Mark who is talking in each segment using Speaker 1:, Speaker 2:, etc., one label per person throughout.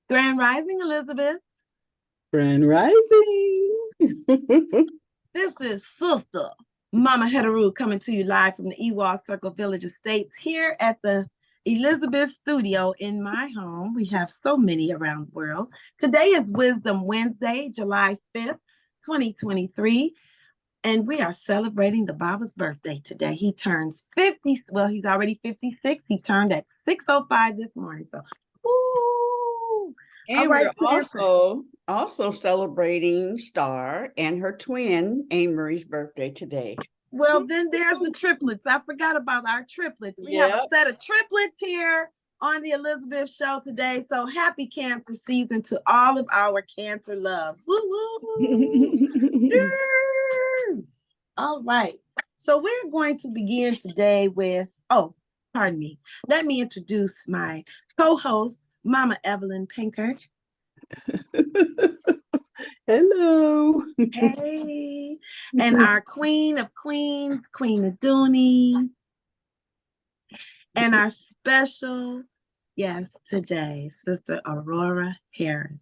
Speaker 1: Grand Rising, Elizabeth.
Speaker 2: Grand Rising.
Speaker 1: This is Sister Mama Hetheru coming to you live from the Ewald Circle Village Estates here at the Elizabeth Studio in my home. We have so many around the world. Today is Wisdom Wednesday, July 5th, 2023. And we are celebrating the Baba's birthday today. He turns 50. Well, he's already 56. He turned at 6:05 this morning. So, woo!
Speaker 2: And we're also celebrating Star and her twin, Amory's birthday today.
Speaker 1: Well, then there's the triplets. I forgot about our triplets. We have a set of triplets here on the Elizabeth Show today. So happy Cancer season to all of our Cancer loves. Woo, woo, woo. All right. So we're going to begin today with, pardon me. Let me introduce my co-host, Mama Evelyn Pinkert.
Speaker 2: Hello.
Speaker 1: Hey. And our Queen of Queens, Queen of Dooney. And our special guest today, Sister Aurora Harris.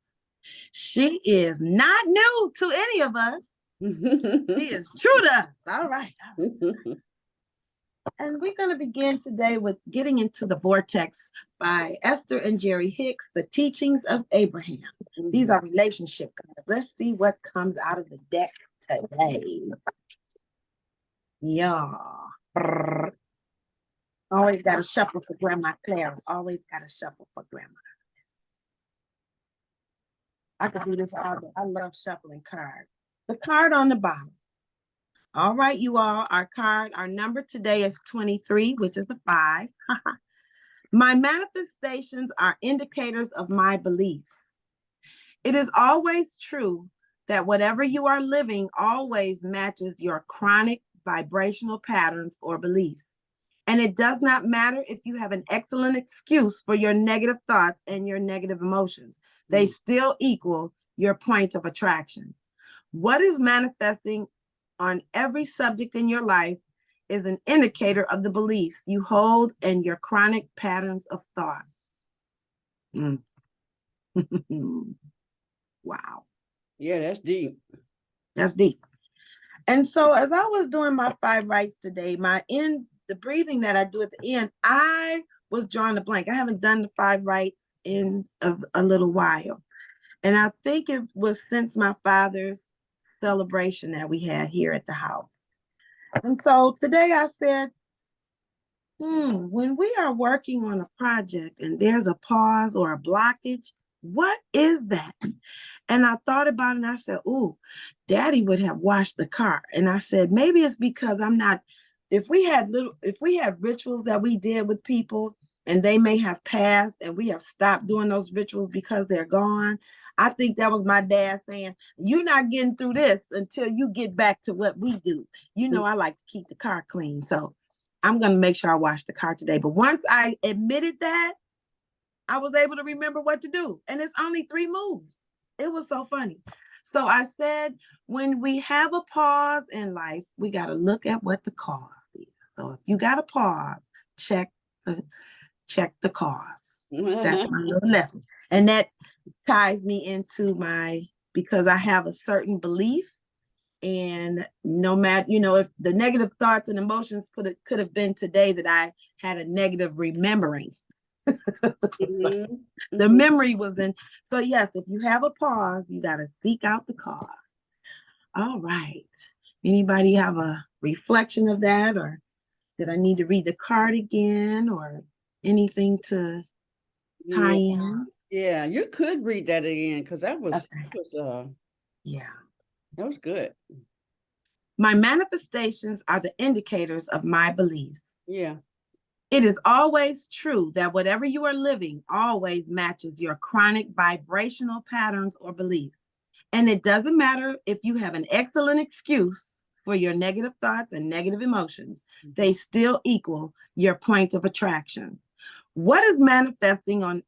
Speaker 1: She is not new to any of us. She is true to us. All right. And we're going to begin today with Getting into the Vortex by Esther and Jerry Hicks, The Teachings of Abraham. These are relationship cards. Let's see what comes out of the deck today. Yeah. Always got to shuffle for Grandma Clara. Always got to shuffle for Grandma. I could do this all day. I love shuffling cards. The card on the bottom. All right, you all, our number today is 23, which is a 5. My manifestations are indicators of my beliefs. It is always true that whatever you are living always matches your chronic vibrational patterns or beliefs. And it does not matter if you have an excellent excuse for your negative thoughts and your negative emotions. They still equal your point of attraction. What is manifesting on every subject in your life is an indicator of the beliefs you hold and your chronic patterns of thought. Wow.
Speaker 2: Yeah, that's deep.
Speaker 1: That's deep. And so as I was doing my 5 rights today, the breathing that I do at the end, I was drawing a blank. I haven't done the 5 rights in a little while. And I think it was since my father's celebration that we had here at the house. And so today I said, when we are working on a project and there's a pause or a blockage, what is that? And I thought about it and I said, Daddy would have washed the car. And I said, maybe it's because if we had rituals that we did with people and they may have passed and we have stopped doing those rituals because they're gone, I think that was my dad saying, you're not getting through this until you get back to what we do. You know, I like to keep the car clean. So I'm going to make sure I wash the car today. But once I admitted that, I was able to remember what to do. And it's only 3 moves. It was so funny. So I said, when we have a pause in life, we got to look at what the cause is. So if you got a pause, check the cause. That's my little lesson. And that ties me into because I have a certain belief, and no matter, if the negative thoughts and emotions could have been today that I had a negative remembering. The memory was in. So yes, if you have a pause, you got to seek out the cause. All right. Anybody have a reflection of that, or did I need to read the card again, or anything to tie in?
Speaker 2: Yeah, you could read that again because that was good.
Speaker 1: My manifestations are the indicators of my beliefs.
Speaker 2: Yeah.
Speaker 1: It is always true that whatever you are living always matches your chronic vibrational patterns or beliefs. And it doesn't matter if you have an excellent excuse for your negative thoughts and negative emotions, they still equal your point of attraction. What is manifesting on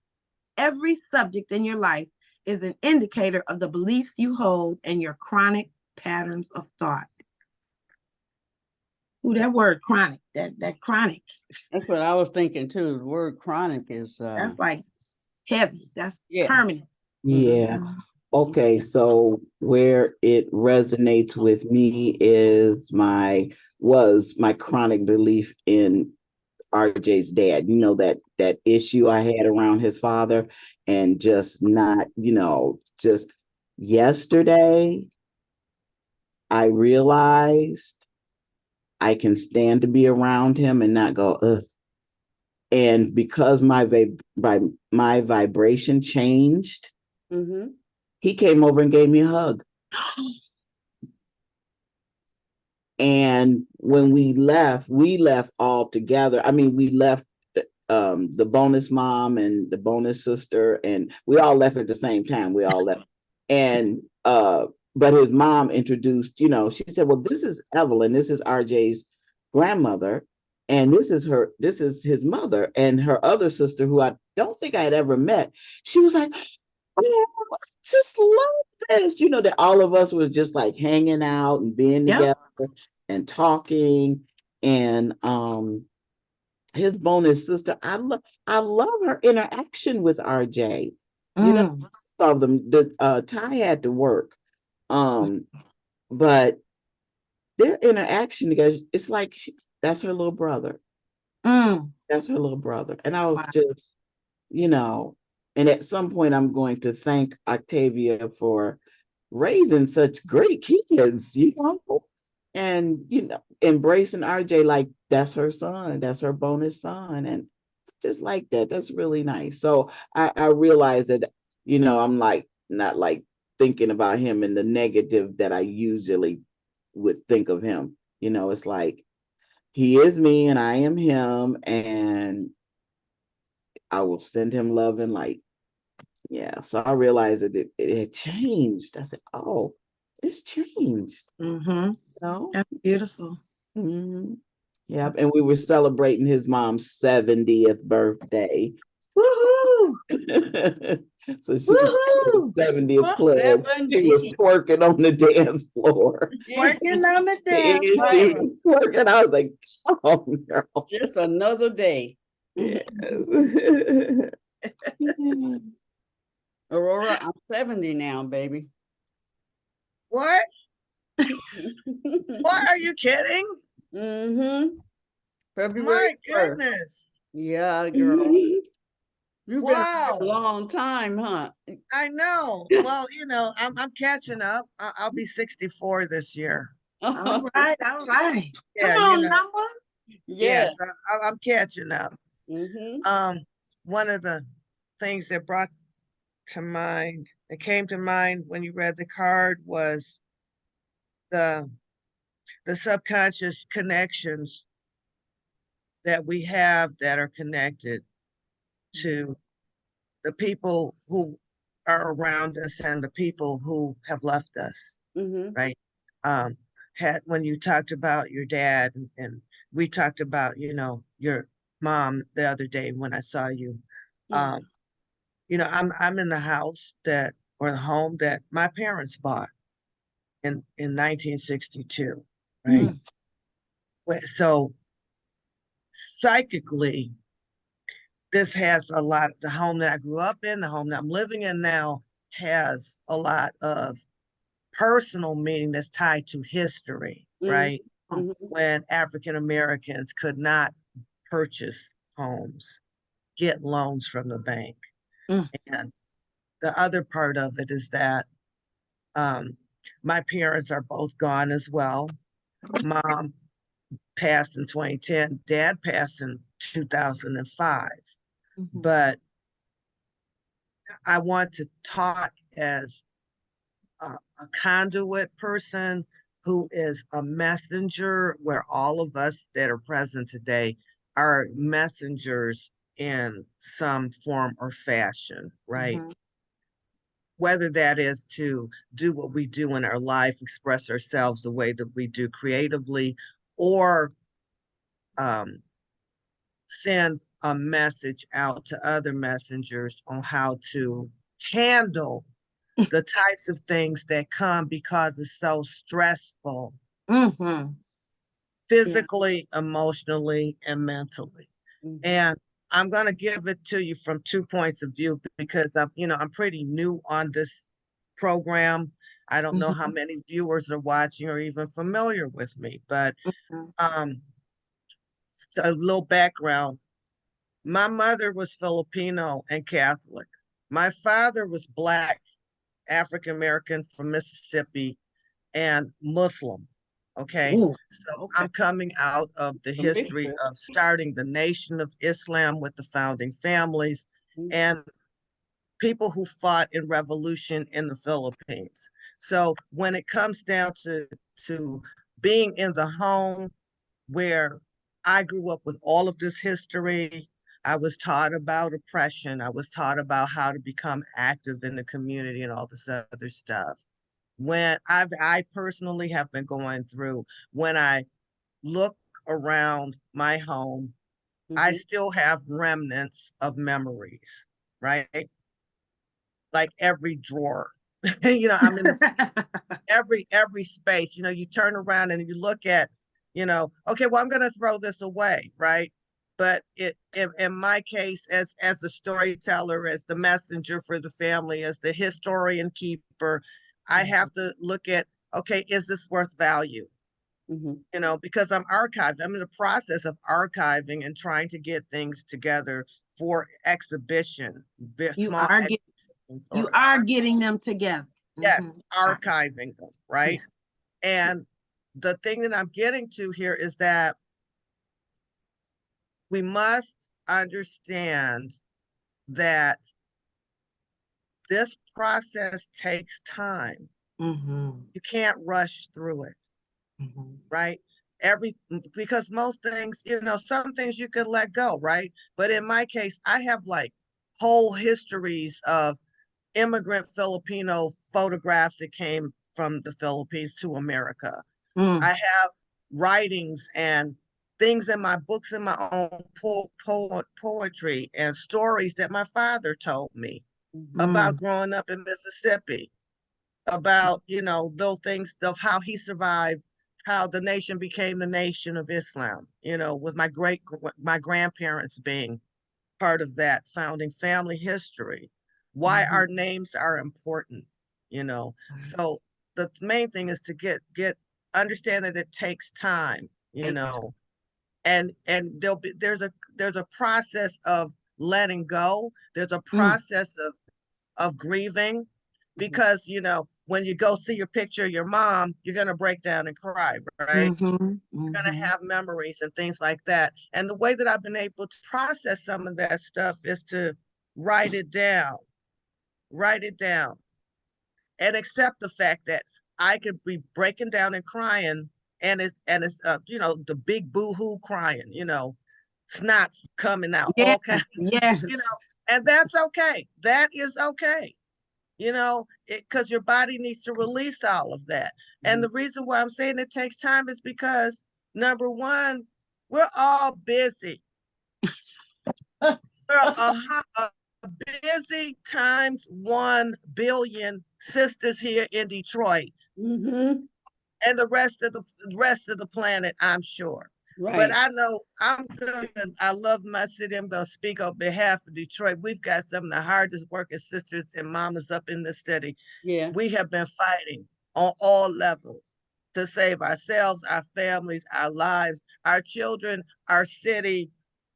Speaker 1: every subject in your life is an indicator of the beliefs you hold and your chronic patterns of thought. Ooh, that word chronic, that chronic.
Speaker 2: That's what I was thinking too. The word chronic is
Speaker 1: that's like heavy. That's
Speaker 2: Yeah.
Speaker 1: permanent.
Speaker 3: Yeah.
Speaker 1: Mhm.
Speaker 3: Okay, so where it resonates with me is was my chronic belief in RJ's dad. You know, that issue I had around his father, and just not, just yesterday I realized I can stand to be around him and not go, ugh. And because my vibration changed,
Speaker 2: Mm-hmm.
Speaker 3: he came over and gave me a hug. And when we left all together. I mean, we left the bonus mom and the bonus sister, and we all left at the same time. We all left. And but his mom introduced, she said, well, this is Evelyn, this is RJ's grandmother, and this is his mother, and her other sister, who I don't think I had ever met. She was like, oh, I just love this, that all of us was just like hanging out and being together and talking. And his bonus sister, I love her interaction with RJ. Of them. The Ty had to work. But their interaction together, it's like that's her little brother. That's her little brother. And I was just, and at some point I'm going to thank Octavia for raising such great kids, and embracing RJ like that's her son, that's her bonus son, and just like that. That's really nice. So I realized that, I'm like not like thinking about him in the negative that I usually would think of him. It's like he is me and I am him, and I will send him love and light. Yeah. So I realized that it had changed. I said, oh, it's changed.
Speaker 1: That's beautiful.
Speaker 3: Yeah. And we were celebrating his mom's 70th birthday.
Speaker 1: Woohoo!
Speaker 3: So she was 70th club. She was twerking on the dance floor.
Speaker 1: Twerking on the dance floor.
Speaker 3: She was twerking. I was like, oh, girl.
Speaker 2: Just another day.
Speaker 3: Yeah.
Speaker 2: Aurora, I'm 70 now, baby.
Speaker 4: What? What? Are you kidding?
Speaker 2: Mm-hmm. February
Speaker 4: My
Speaker 2: 1st.
Speaker 4: goodness.
Speaker 2: Yeah, girl. You've been
Speaker 4: Wow.
Speaker 2: a long time, huh?
Speaker 4: I know. Well, I'm catching up. I'll be 64 this year.
Speaker 1: All right.
Speaker 4: Yeah,
Speaker 1: Come on, numbers.
Speaker 4: Yes, I'm catching up.
Speaker 2: Mm-hmm.
Speaker 4: One of the things that came to mind when you read the card was the subconscious connections that we have that are connected to the people who are around us and the people who have left us. Right. When you talked about your dad, and we talked about, your mom the other day when I saw you. I'm in the house or the home that my parents bought in 1962. Right. So psychically, this has a lot. The home that I grew up in, the home that I'm living in now, has a lot of personal meaning that's tied to history, right? When African Americans could not purchase homes, get loans from the bank. And the other part of it is that my parents are both gone as well. Mom passed in 2010, dad passed in 2005. But I want to talk as a conduit person who is a messenger, where all of us that are present today are messengers in some form or fashion, right? Whether that is to do what we do in our life, express ourselves the way that we do creatively, or send a message out to other messengers on how to handle the types of things that come because it's so stressful, physically, emotionally, and mentally. And I'm going to give it to you from 2 points of view because I'm pretty new on this program. I don't know how many viewers are watching or even familiar with me, but um, a little background. My mother was Filipino and Catholic. My father was Black, African American from Mississippi, and Muslim. Okay.
Speaker 1: Ooh,
Speaker 4: So
Speaker 1: okay.
Speaker 4: I'm coming out of the history of starting the Nation of Islam with the founding families and people who fought in revolution in the Philippines. So when it comes down to being in the home where I grew up with all of this history, I was taught about oppression. I was taught about how to become active in the community and all this other stuff. When I personally have been going through, when I look around my home, I still have remnants of memories, right? Like every drawer. I'm in every space. You turn around and you look at, okay, well, I'm gonna throw this away, right? But in my case, as the storyteller, as the messenger for the family, as the historian keeper, I have to look at, okay, is this worth value? Because I'm archiving. I'm in the process of archiving and trying to get things together for exhibition,
Speaker 1: You
Speaker 4: small
Speaker 1: are
Speaker 4: exhibitions
Speaker 1: you are getting them together.
Speaker 4: yes, archiving them, right?
Speaker 1: Yes.
Speaker 4: And the thing that I'm getting to here is that we must understand that this process takes time. You can't rush through it, right? Because most things, some things you can let go, right? But in my case, I have like whole histories of immigrant Filipino photographs that came from the Philippines to America. I have writings and things in my books, in my own poetry and stories that my father told me about growing up in Mississippi, about, those things of how he survived, how the nation became the Nation of Islam, with my grandparents being part of that founding family history, why our names are important, So the main thing is to understand that it takes time, and there's a process of letting go. There's a process of grieving, because when you go see your picture of your mom, you're gonna break down and cry, right? You're gonna have memories and things like that. And the way that I've been able to process some of that stuff is to write it down, and accept the fact that I could be breaking down and crying, and it's the big boo-hoo crying, snots coming out,
Speaker 1: Yes,
Speaker 4: all kinds,
Speaker 1: yes.
Speaker 4: And that's okay. That is okay. Because your body needs to release all of that. And the reason why I'm saying it takes time is because, number one, we're all busy. We're a busy times 1 billion sisters here in Detroit, and the rest of the planet, I'm sure.
Speaker 2: Right.
Speaker 4: But I know I love my city. I'm gonna speak on behalf of Detroit. We've got some of the hardest working sisters and mamas up in the city.
Speaker 2: Yeah.
Speaker 4: We have been fighting on all levels to save ourselves, our families, our lives, our children, our city,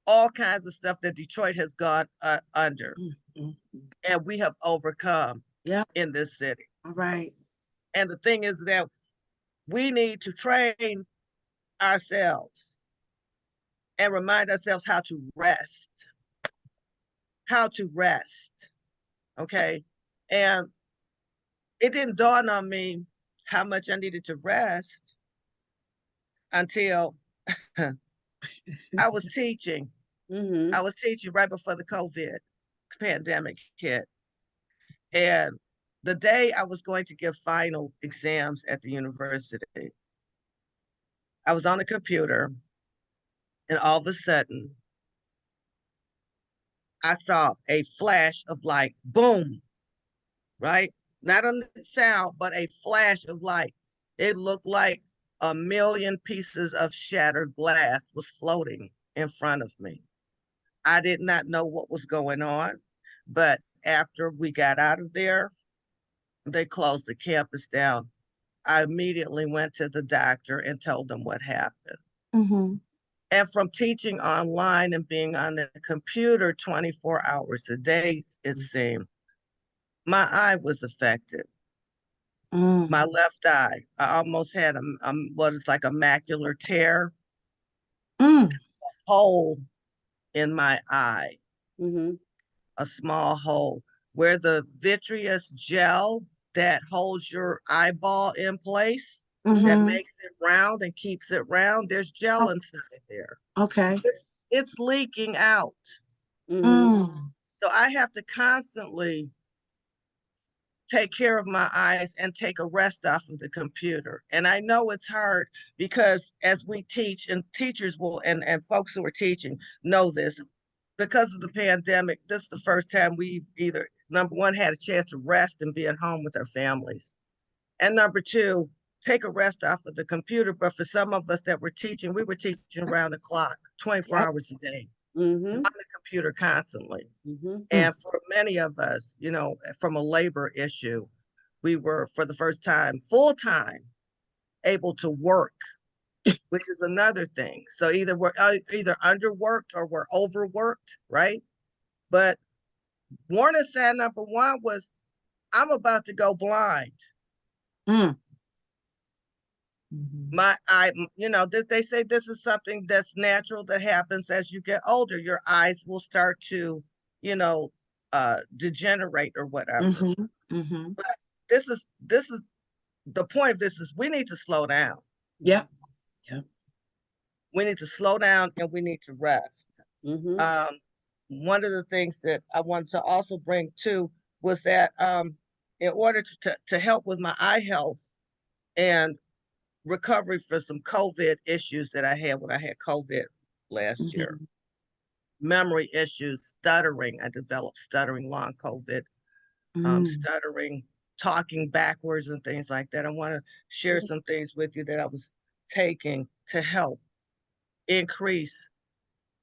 Speaker 4: all kinds of stuff that Detroit has gone under. And we have overcome in this city.
Speaker 1: All right.
Speaker 4: And the thing is that we need to train ourselves and remind ourselves how to rest. Okay. And it didn't dawn on me how much I needed to rest until I was teaching. I was teaching right before the COVID pandemic hit. And the day I was going to give final exams at the university, I was on the computer, and all of a sudden, I saw a flash of light, boom, right? Not a sound, but a flash of light. It looked like 1,000,000 pieces of shattered glass was floating in front of me. I did not know what was going on, but after we got out of there, they closed the campus down. I immediately went to the doctor and told them what happened.
Speaker 1: Mm-hmm.
Speaker 4: And from teaching online and being on the computer 24 hours a day, it seemed, my eye was affected. My left eye, I almost had what is like a macular tear, hole in my eye,
Speaker 2: Mm-hmm.
Speaker 4: a small hole where the vitreous gel that holds your eyeball in place, that
Speaker 1: Mm-hmm.
Speaker 4: makes it round and keeps it round. There's gel inside there.
Speaker 1: Okay.
Speaker 4: It's leaking out.
Speaker 1: Mm.
Speaker 4: So I have to constantly take care of my eyes and take a rest off of the computer. And I know it's hard because as we teach, and teachers will, and folks who are teaching know this, because of the pandemic, this is the first time we either, number one, had a chance to rest and be at home with our families. And number two, take a rest off of the computer. But for some of us that were teaching, we were teaching around the clock, 24
Speaker 1: Yep.
Speaker 4: hours a day,
Speaker 2: Mm-hmm.
Speaker 4: on the computer constantly.
Speaker 2: Mm-hmm.
Speaker 4: And for many of us, you know, from a labor issue, we were for the first time, full time, able to work, which is another thing. So either we're either underworked or we're overworked, right? But warning sign number one was, I'm about to go blind.
Speaker 1: Mm.
Speaker 4: My eye, you know, they say this is something that's natural that happens as you get older. Your eyes will start to, you know, degenerate or whatever.
Speaker 1: Mm-hmm. Mm-hmm.
Speaker 4: But this is the point of this is we need to slow down.
Speaker 1: Yep. Yep.
Speaker 4: We need to slow down and we need to rest.
Speaker 2: Mm-hmm.
Speaker 4: One of the things that I wanted to also bring too was that in order to help with my eye health and recovery for some COVID issues that I had when I had COVID last year, memory issues, stuttering. I developed stuttering long COVID, stuttering, talking backwards and things like that. I want to share some things with you that I was taking to help increase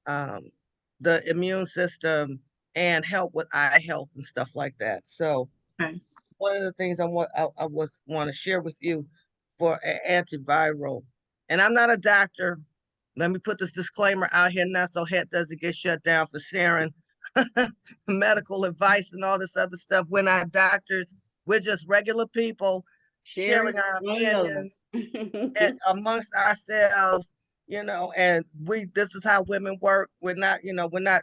Speaker 4: the immune system and help with eye health and stuff like that. So
Speaker 1: Okay.
Speaker 4: one of the things I want to share with you for antiviral, and I'm not a doctor. Let me put this disclaimer out here now so head doesn't get shut down for sharing medical advice and all this other stuff. We're not doctors. We're just regular people sharing our opinions amongst ourselves, you know, and this is how women work. We're not, you know, we're not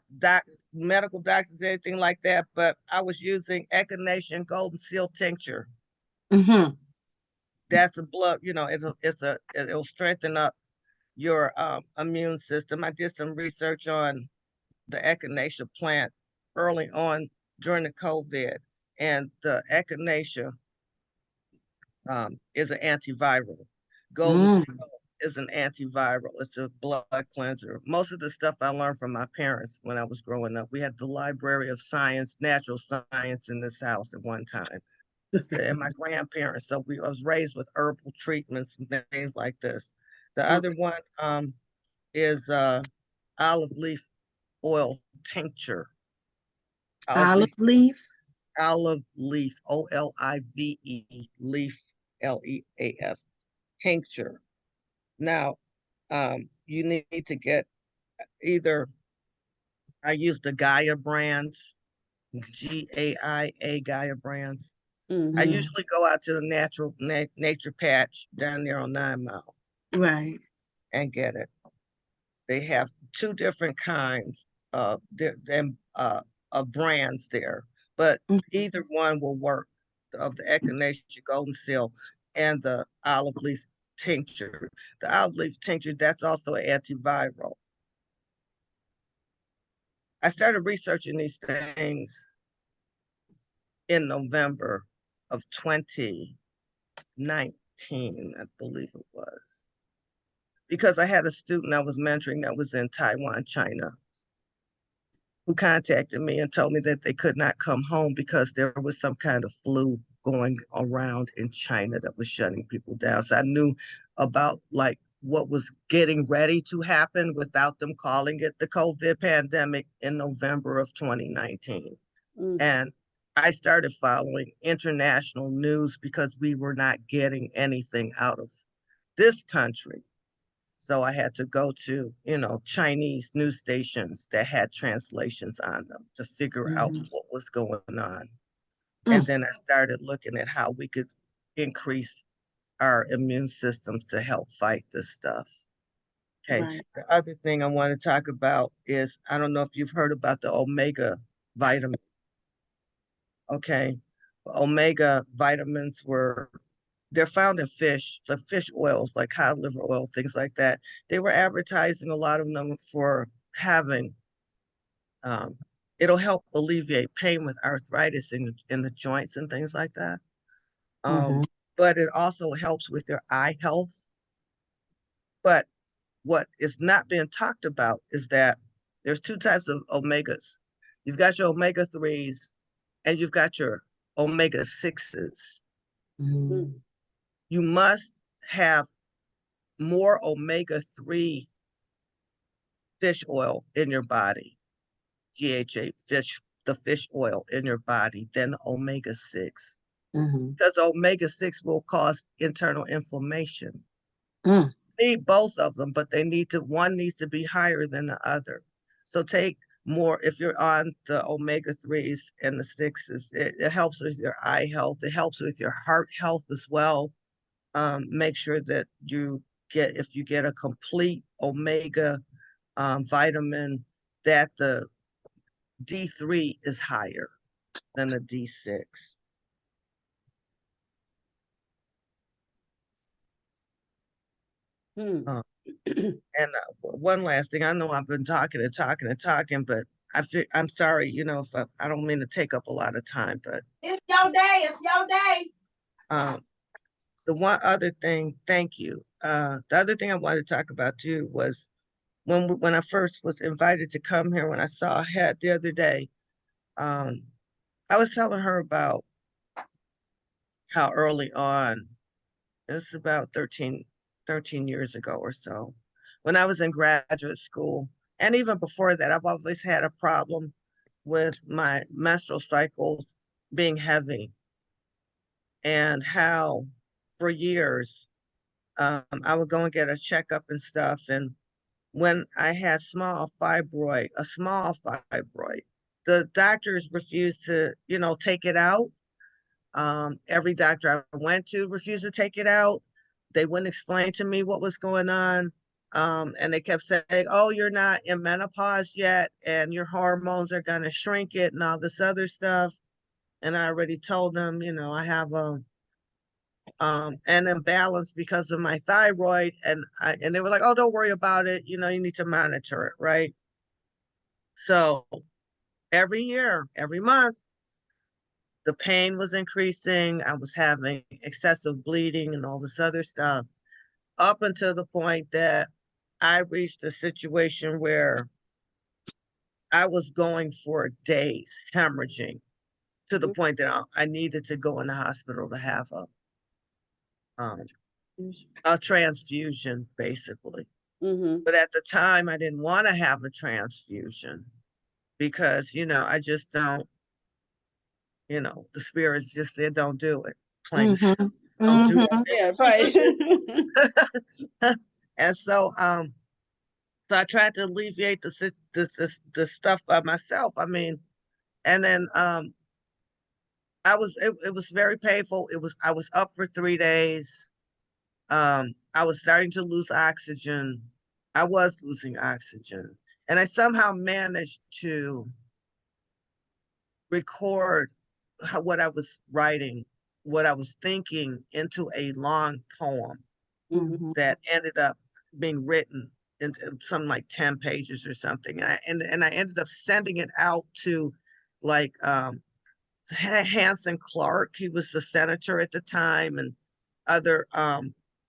Speaker 4: medical doctors, anything like that, but I was using echinacea golden seal tincture.
Speaker 1: Mm-hmm.
Speaker 4: That's a blood, you know, it'll strengthen up your immune system. I did some research on the echinacea plant early on during the COVID, and the echinacea is an antiviral. Golden seal is an antiviral. It's a blood cleanser. Most of the stuff I learned from my parents when I was growing up. We had the Library of Science, Natural Science in this house at one time. And my grandparents. So I was raised with herbal treatments and things like this. The other one is olive leaf oil tincture.
Speaker 1: Olive leaf.
Speaker 4: Olive leaf, OLIVE, leaf, LEAF, tincture. Now, you need to get either, I use the Gaia brands, Gaia brands. I usually go out to the nature patch down there on 9 Mile.
Speaker 1: Right.
Speaker 4: And get it. They have two different kinds of brands there, but either one will work, of the echinacea golden seal and the olive leaf tincture. The olive leaf tincture, that's also an antiviral. I started researching these things in November of 2019, I believe it was, because I had a student I was mentoring that was in Taiwan, China, who contacted me and told me that they could not come home because there was some kind of flu going around in China that was shutting people down. So I knew about like what was getting ready to happen without them calling it the COVID pandemic in November of 2019.
Speaker 2: Mm.
Speaker 4: And I started following international news because we were not getting anything out of this country. So I had to go to, Chinese news stations that had translations on them to figure out what was going on. And then I started looking at how we could increase our immune systems to help fight this stuff. Okay.
Speaker 1: Right.
Speaker 4: The other thing I want to talk about is, I don't know if you've heard about the omega vitamin. Okay. Omega vitamins they're found in fish, the fish oils like cod liver oil, things like that. They were advertising a lot of them for having, um, it'll help alleviate pain with arthritis in the joints and things like that.
Speaker 1: Mm-hmm.
Speaker 4: But it also helps with your eye health. But what is not being talked about is that there's two types of omegas. You've got your omega 3s and you've got your omega 6s.
Speaker 1: Mm-hmm.
Speaker 4: You must have more omega 3 fish oil in your body, DHA the fish oil in your body than the omega 6.
Speaker 1: Mm-hmm.
Speaker 4: Because omega 6 will cause internal inflammation.
Speaker 1: Mm.
Speaker 4: Need both of them, but one needs to be higher than the other. So take more, if you're on the omega 3s and the 6s, it helps with your eye health. It helps with your heart health as well. Make sure that if you get a complete omega vitamin, that the D3 is higher than the D6.
Speaker 2: Hmm.
Speaker 4: And one last thing, I know I've been talking and talking and talking, but I'm sorry, if I don't mean to take up a lot of time, but
Speaker 1: It's your day. It's your day.
Speaker 4: The one other thing, thank you. The other thing I wanted to talk about too was when I first was invited to come here, when I saw Het the other day, I was telling her about how early on, it's about 13 years ago or so, when I was in graduate school, and even before that, I've always had a problem with my menstrual cycles being heavy, and how for years I would go and get a checkup and stuff. And when I had a small fibroid, the doctors refused to, take it out. Every doctor I went to refused to take it out. They wouldn't explain to me what was going on. And they kept saying, oh, you're not in menopause yet, and your hormones are going to shrink it and all this other stuff. And I already told them, I have an imbalance because of my thyroid. And they were like, oh, don't worry about it. You need to monitor it, right? So every year, every month, the pain was increasing. I was having excessive bleeding and all this other stuff, up until the point that I reached a situation where I was going for days, hemorrhaging, to the point that I needed to go in the hospital to have um, a transfusion, basically.
Speaker 2: Mm-hmm.
Speaker 4: But at the time, I didn't want to have a transfusion because, I just don't, the spirits just said, don't do it. Plain and simple. Don't do it.
Speaker 2: Yeah, right.
Speaker 4: And so I tried to alleviate the stuff by myself. I mean, and then it was very painful. I was up for 3 days. I was starting to lose oxygen. I was losing oxygen. And I somehow managed to record what I was writing, what I was thinking, into a long poem
Speaker 2: Mm-hmm.
Speaker 4: that ended up being written into some like 10 pages or something. And I ended up sending it out to like Hanson Clark. He was the senator at the time, and other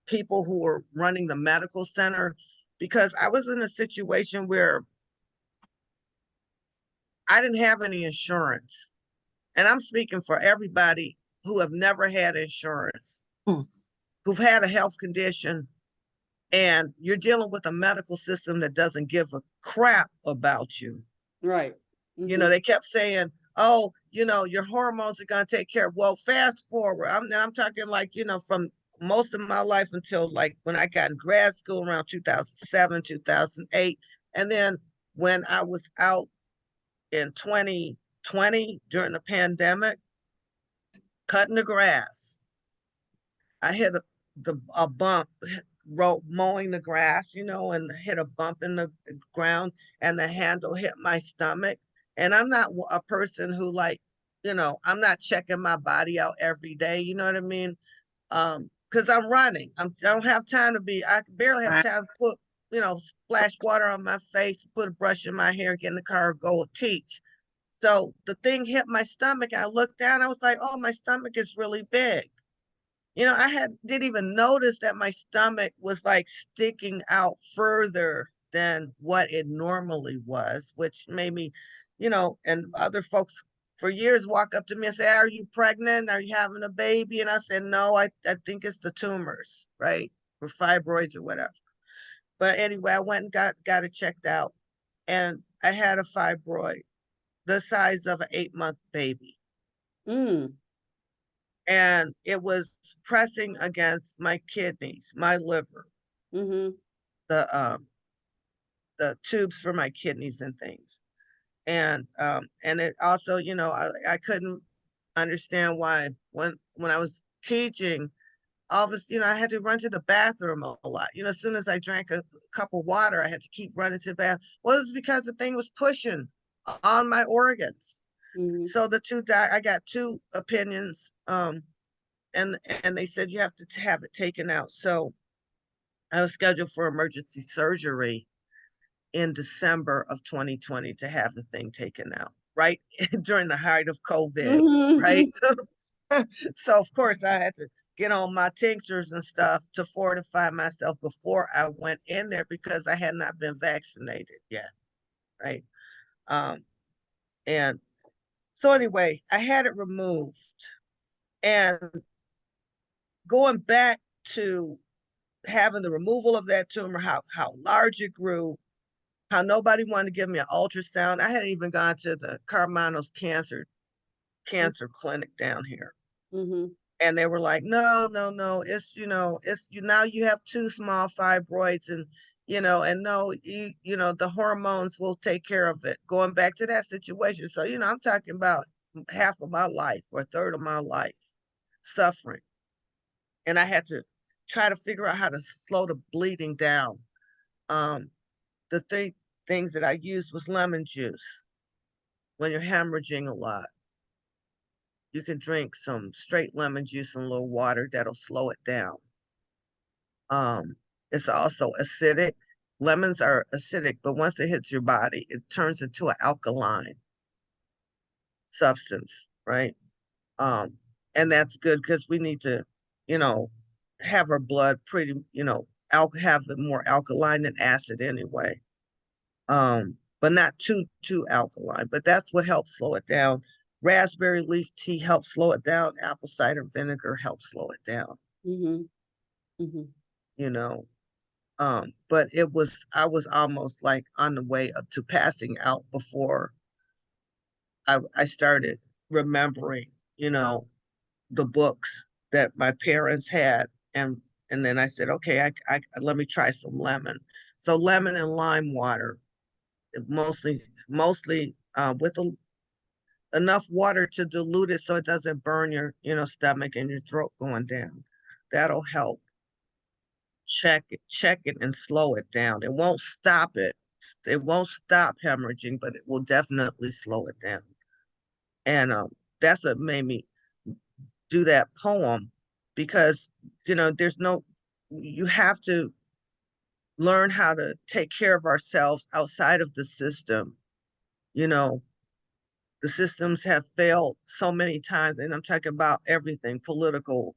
Speaker 4: people who were running the medical center, because I was in a situation where I didn't have any insurance. And I'm speaking for everybody who have never had insurance,
Speaker 1: Hmm.
Speaker 4: who've had a health condition and you're dealing with a medical system that doesn't give a crap about you.
Speaker 2: Right.
Speaker 4: You know, they kept saying, oh, you know, your hormones are going to take care of. Well, fast forward. I'm talking like, you know, from most of my life until like when I got in grad school around 2007, 2008. And then when I was out in 2020 during the pandemic, cutting the grass, I hit a bump, mowing the grass, you know, and hit a bump in the ground, and the handle hit my stomach. And I'm not a person who like, you know, I'm not checking my body out every day. You know what I mean? Because I'm running. I don't have time to be. I barely have time to put, you know, splash water on my face, put a brush in my hair, get in the car, go teach. So the thing hit my stomach. I looked down. I was like, oh, my stomach is really big. You know, didn't even notice that my stomach was like sticking out further than what it normally was, which made me, you know, and other folks for years walk up to me and say, are you pregnant? Are you having a baby? And I said, no, I think it's the tumors, right? Or fibroids or whatever. But anyway, I went and got it checked out, and I had a fibroid the size of an 8-month baby. And it was pressing against my kidneys, my liver, the tubes for my kidneys and things. And it also, you know, I couldn't understand why when I was teaching, all of a sudden, you know, I had to run to the bathroom a lot. You know, as soon as I drank a cup of water, I had to keep running to the bathroom. Well, it was because the thing was pushing on my organs. So I got two opinions. And they said you have to have it taken out. So I was scheduled for emergency surgery in December of 2020 to have the thing taken out, right during the height of COVID, right? So of course I had to get on my tinctures and stuff to fortify myself before I went in there because I had not been vaccinated yet, right? And so anyway, I had it removed, and going back to having the removal of that tumor, how large it grew, how nobody wanted to give me an ultrasound. I hadn't even gone to the Carmanos cancer clinic down here. And they were like, no, it's, you know, now you have 2 small fibroids, and, you know, and no, you know, the hormones will take care of it. Going back to that situation. So, you know, I'm talking about half of my life or a third of my life suffering. And I had to try to figure out how to slow the bleeding down. The things that I used was lemon juice. When you're hemorrhaging a lot, you can drink some straight lemon juice and a little water. That'll slow it down. It's also acidic. Lemons are acidic, but once it hits your body, it turns into an alkaline substance, right? And that's good because we need to, you know, have our blood pretty, you know, have it more alkaline than acid anyway. But not too alkaline. But that's what helps slow it down. Raspberry leaf tea helps slow it down. Apple cider vinegar helps slow it down. You know, but I was almost like on the way up to passing out before I started remembering, you know, the books that my parents had, and then I said, okay, I let me try some lemon. So lemon and lime water, mostly with enough water to dilute it so it doesn't burn your, you know, stomach and your throat going down. That'll help check it and slow it down. It won't stop it. It won't stop hemorrhaging, but it will definitely slow it down. And that's what made me do that poem, because, you know, you have to learn how to take care of ourselves outside of the system. You know, the systems have failed so many times, and I'm talking about everything, political,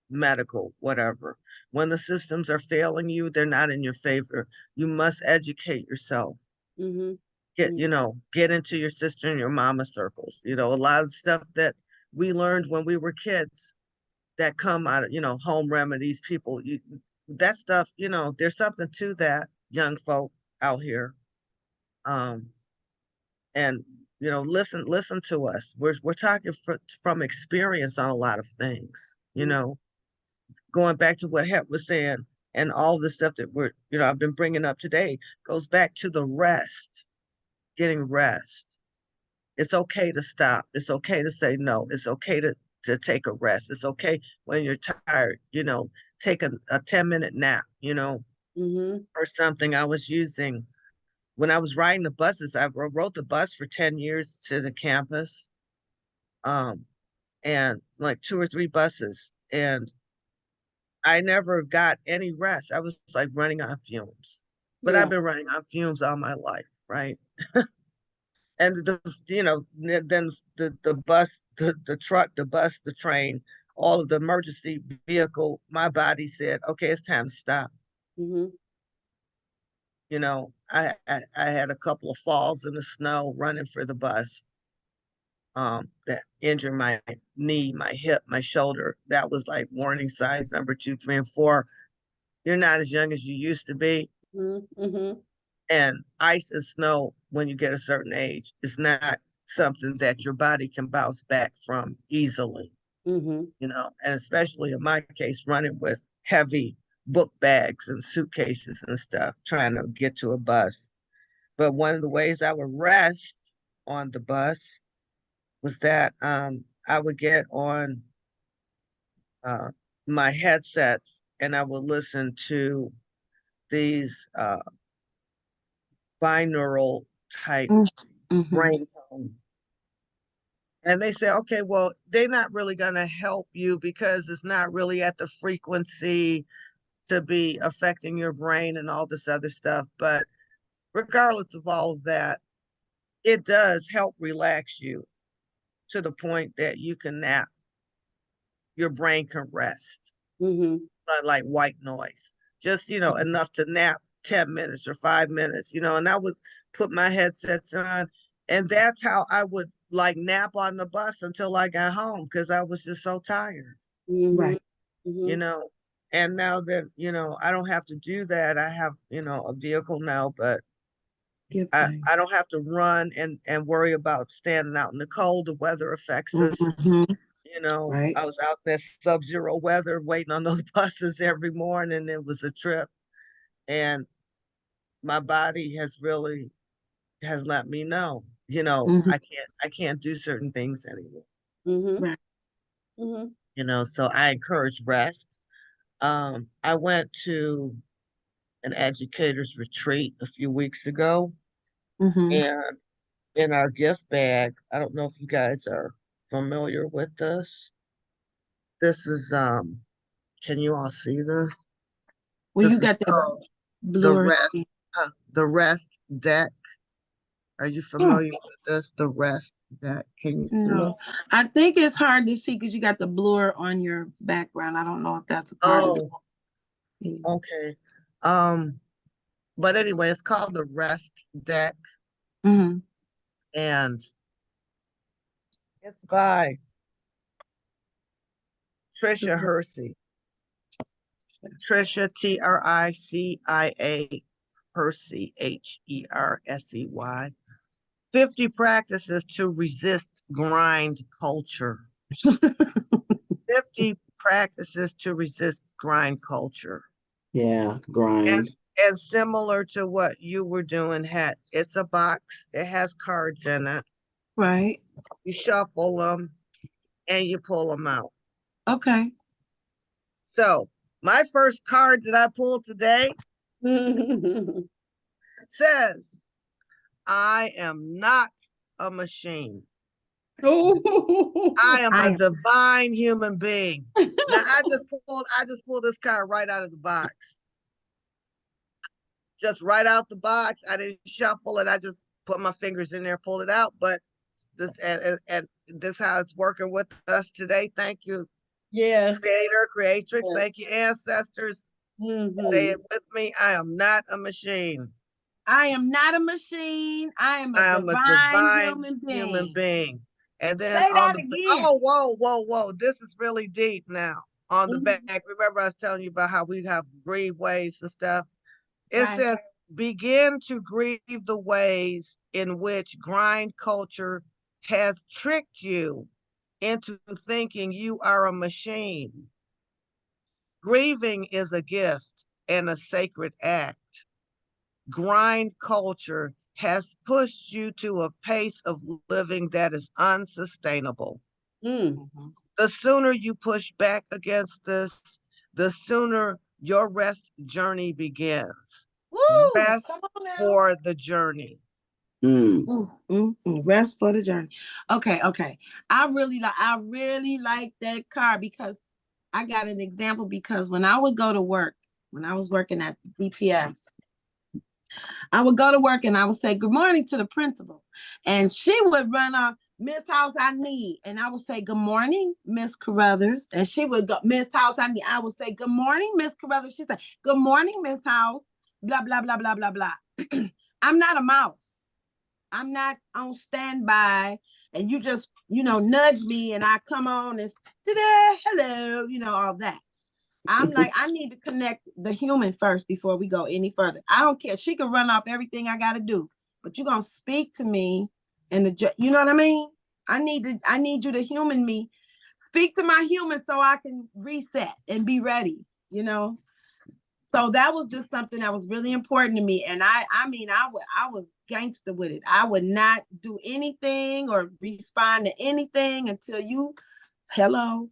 Speaker 4: medical, whatever. When the systems are failing you, they're not in your favor. You must educate yourself. Get into your sister and your mama circles. You know, a lot of stuff that we learned when we were kids that come out of, you know, home remedies, people, that stuff, you know, there's something to that, young folk out here. Um, and you know, listen to us. We're talking from experience on a lot of things, you know, going back to what Het was saying, and all the stuff that I've been bringing up today goes back to the rest, getting rest. It's okay to stop. It's okay to say no. It's okay to take a rest. It's okay when you're tired, you know, take a 10-minute nap, you know, or something. I was using when I was riding the buses. I rode the bus for 10 years to the campus, and like 2 or 3 buses. And I never got any rest. I was like running on fumes. But I've
Speaker 2: Yeah.
Speaker 4: been running on fumes all my life, right? And then the bus, the truck, the bus, the train, all of the emergency vehicle, my body said, okay, it's time to stop. You know, I had a couple of falls in the snow running for the bus, that injured my knee, my hip, my shoulder. That was like warning signs number 2, 3, and 4. You're not as young as you used to be. And ice and snow, when you get a certain age, is not something that your body can bounce back from easily. You know, and especially in my case, running with heavy book bags and suitcases and stuff, trying to get to a bus. But one of the ways I would rest on the bus was that I would get on my headsets and I would listen to these binaural type brain tone. And they say, okay, well, they're not really going to help you because it's not really at the frequency to be affecting your brain and all this other stuff. But regardless of all of that, it does help relax you to the point that you can nap. Your brain can rest, not like white noise, just, you know, enough to nap 10 minutes or 5 minutes, you know, and I would put my headsets on, and that's how I would like nap on the bus until I got home because I was just so tired,
Speaker 1: Right.
Speaker 4: you know. And now that, you know, I don't have to do that, I have, you know, a vehicle now, but
Speaker 1: Give
Speaker 4: I
Speaker 1: thanks.
Speaker 4: don't have to run and worry about standing out in the cold. The weather affects us. You know,
Speaker 1: Right.
Speaker 4: I was out there sub-zero weather waiting on those buses every morning. It was a trip. And my body has let me know, you know, I can't do certain things anymore.
Speaker 1: Right.
Speaker 4: You know, so I encourage rest. I went to an educator's retreat a few weeks ago, and in our gift bag, I don't know if you guys are familiar with this. This is can you all see this?
Speaker 1: Well,
Speaker 4: This
Speaker 1: you
Speaker 4: is
Speaker 1: got that
Speaker 4: called
Speaker 1: bluer.
Speaker 4: the rest deck. Are you
Speaker 1: Oh,
Speaker 4: familiar with this? The rest deck. Can you see it?
Speaker 1: no, I think it's hard to see because you got the bluer on your background. I don't know if that's a part of
Speaker 4: Oh,
Speaker 1: it.
Speaker 4: okay. Um, but anyway, it's called the rest deck, and it's by Tricia Hersey. Tricia, Tricia Hersey, Hersey. 50 practices to resist grind culture. 50 practices to resist grind culture.
Speaker 3: Yeah, grind.
Speaker 4: And similar to what you were doing, it's a box. It has cards in it.
Speaker 1: Right.
Speaker 4: You shuffle them and you pull them out.
Speaker 1: Okay.
Speaker 4: So my first card that I pulled today says, I am not a machine. I am a divine human being. Now I just pulled this card right out of the box. Just right out the box. I didn't shuffle it. I just put my fingers in there, pulled it out. But this and this how it's working with us today. Thank you,
Speaker 2: Yes.
Speaker 4: Creator, Creatrix. Thank you, ancestors. Say it with me. I am not a machine.
Speaker 1: I am not a machine. I am a divine human being.
Speaker 4: And then
Speaker 1: Say
Speaker 4: on
Speaker 1: that
Speaker 4: the
Speaker 1: again.
Speaker 4: whoa. This is really deep now. on the back. Remember I was telling you about how we have grieve ways and stuff? It
Speaker 1: Right.
Speaker 4: says, begin to grieve the ways in which grind culture has tricked you into thinking you are a machine. Grieving is a gift and a sacred act. Grind culture has pushed you to a pace of living that is unsustainable.
Speaker 2: Mm.
Speaker 4: The sooner you push back against this, the sooner your rest journey begins.
Speaker 1: Woo!
Speaker 4: Rest
Speaker 1: Come on now.
Speaker 4: for the journey.
Speaker 1: Rest for the journey. Okay. I really like that card because I got an example. Because when I would go to work, when I was working at DPS, I would go to work and I would say good morning to the principal, and she would run off, Miss House, I need, and I would say good morning, Miss Carruthers, and she would go, Miss House, I need. I would say good morning, Miss Carruthers. She said good morning, Miss House. Blah blah blah blah blah blah. I'm not a mouse. I'm not on standby and you just, nudge me and I come on and hello, all that. I'm like, I need to connect the human first before we go any further. I don't care. She can run off everything I got to do, but you're going to speak to me and you know what I mean? I need you to human me, speak to my human so I can reset and be ready, So that was just something that was really important to me. And I was gangster with it. I would not do anything or respond to anything until hello,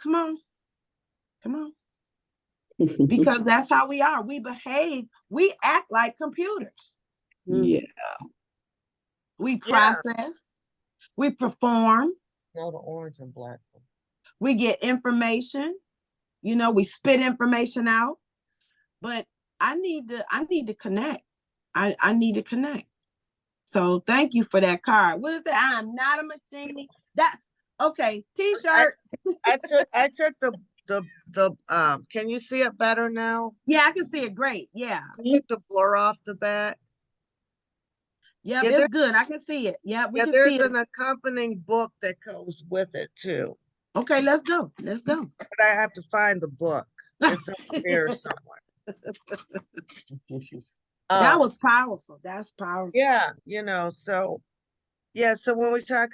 Speaker 1: come on. Because that's how we are. We behave. We act like computers.
Speaker 3: Yeah.
Speaker 1: We process. We perform.
Speaker 4: No, the orange and black one.
Speaker 1: We get information. We spit information out. But I need to connect. I need to connect. So thank you for that card. What is that? I'm not a machine. Okay, t-shirt.
Speaker 4: I took the can you see it better now?
Speaker 1: Yeah, I can see it great. Yeah.
Speaker 4: I took the blur off the back.
Speaker 1: Yeah, it's good. I can see it. Yeah, we can see it.
Speaker 4: There's an accompanying book that goes with it too.
Speaker 1: Okay, let's go.
Speaker 4: But I have to find the book. It's up here somewhere.
Speaker 1: That was powerful. That's powerful.
Speaker 4: Yeah, so when we talk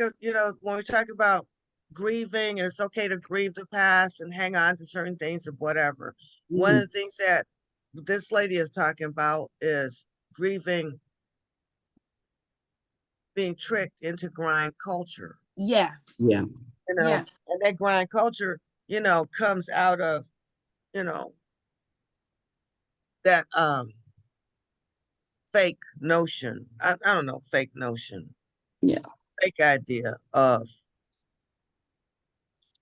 Speaker 4: about grieving, and it's okay to grieve the past and hang on to certain things or whatever. One of the things that this lady is talking about is grieving being tricked into grind culture.
Speaker 1: Yes.
Speaker 3: Yeah.
Speaker 1: Yes.
Speaker 4: And that grind culture, comes out of, that fake notion. I don't know, fake notion.
Speaker 3: Yeah.
Speaker 4: Fake idea of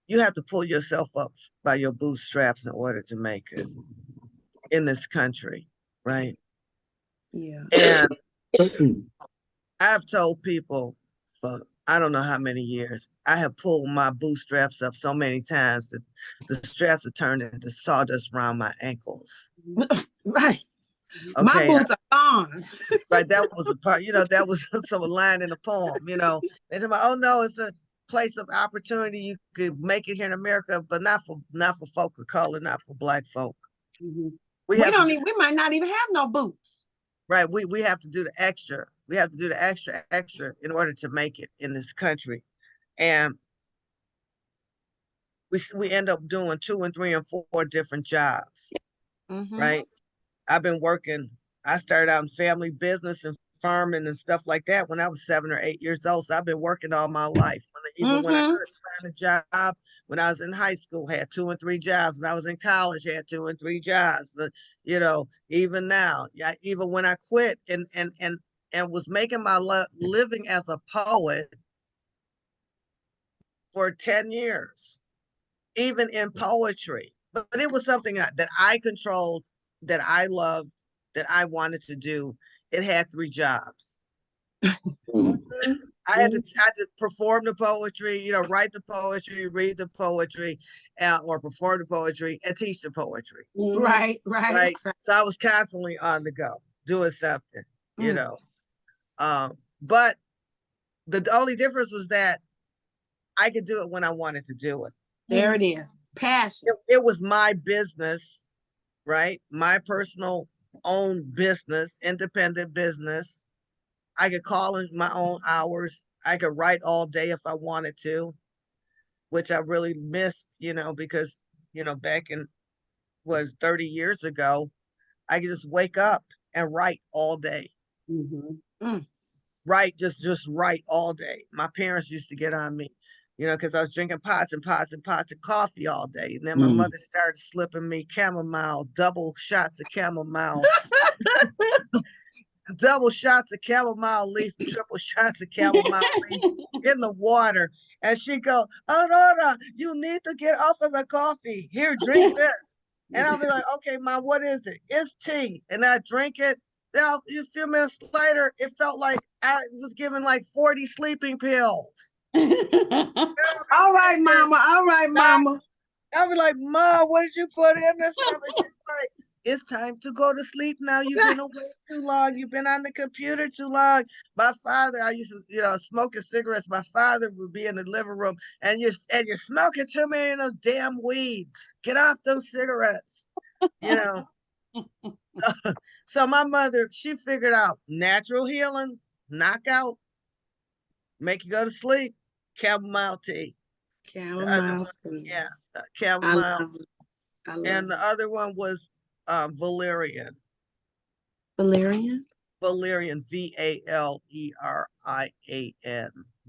Speaker 4: you have to pull yourself up by your bootstraps in order to make it in this country, right?
Speaker 1: Yeah.
Speaker 4: And I've told people for I don't know how many years, I have pulled my bootstraps up so many times that the straps have turned into sawdust around my ankles.
Speaker 1: Right.
Speaker 4: Okay.
Speaker 1: My boots are gone.
Speaker 4: Right. That was a part, that was some line in the poem, They said, oh no, it's a place of opportunity. You could make it here in America, but not for folk of color, not for Black folk.
Speaker 1: Mm-hmm. We might not even have no boots.
Speaker 4: Right. We have to do the extra. We have to do the extra in order to make it in this country. And we end up doing 2 and 3 and 4 different jobs. Right. I started out in family business and farming and stuff like that when I was 7 or 8 years old. So I've been working all my life. Even when I couldn't find a job, when I was in high school, had 2 and 3 jobs. When I was in college, had 2 and 3 jobs. But even now, even when I quit and was making my living as a poet for 10 years, even in poetry. But it was something that I controlled, that I loved, that I wanted to do. It had 3 jobs. I had to perform the poetry, write the poetry, read the poetry, or perform the poetry and teach the poetry.
Speaker 1: Right.
Speaker 4: So I was constantly on the go doing something, but the only difference was that I could do it when I wanted to do it.
Speaker 1: There it is. Passion.
Speaker 4: It was my business, right? My personal own business, independent business. I could call in my own hours. I could write all day if I wanted to, which I really missed, because, back in was 30 years ago, I could just wake up and write all day. Write, just write all day. My parents used to get on me, because I was drinking pots and pots and pots of coffee all day. And then my mother started slipping me chamomile, double shots of chamomile, double shots of chamomile leaf, triple shots of chamomile leaf in the water. And she go, Aurora, you need to get off of the coffee. Here, drink this. And I'll be like, okay, Mom, what is it? It's tea. And I drink it. Then a few minutes later, it felt like I was given like 40 sleeping pills.
Speaker 1: All right, Mama. All right, Mama.
Speaker 4: I'll be like, Mom, what did you put in this? And she's like, it's time to go to sleep now. You've been away too long. You've been on the computer too long. My father, I used to, smoking cigarettes. My father would be in the living room, and you're smoking too many of those damn weeds. Get off those cigarettes. So my mother, she figured out natural healing, knockout, make you go to sleep, chamomile tea.
Speaker 1: Chamomile tea.
Speaker 4: Yeah, chamomile.
Speaker 1: I love
Speaker 4: And the other one was valerian.
Speaker 1: Valerian?
Speaker 4: Valerian, Valerian.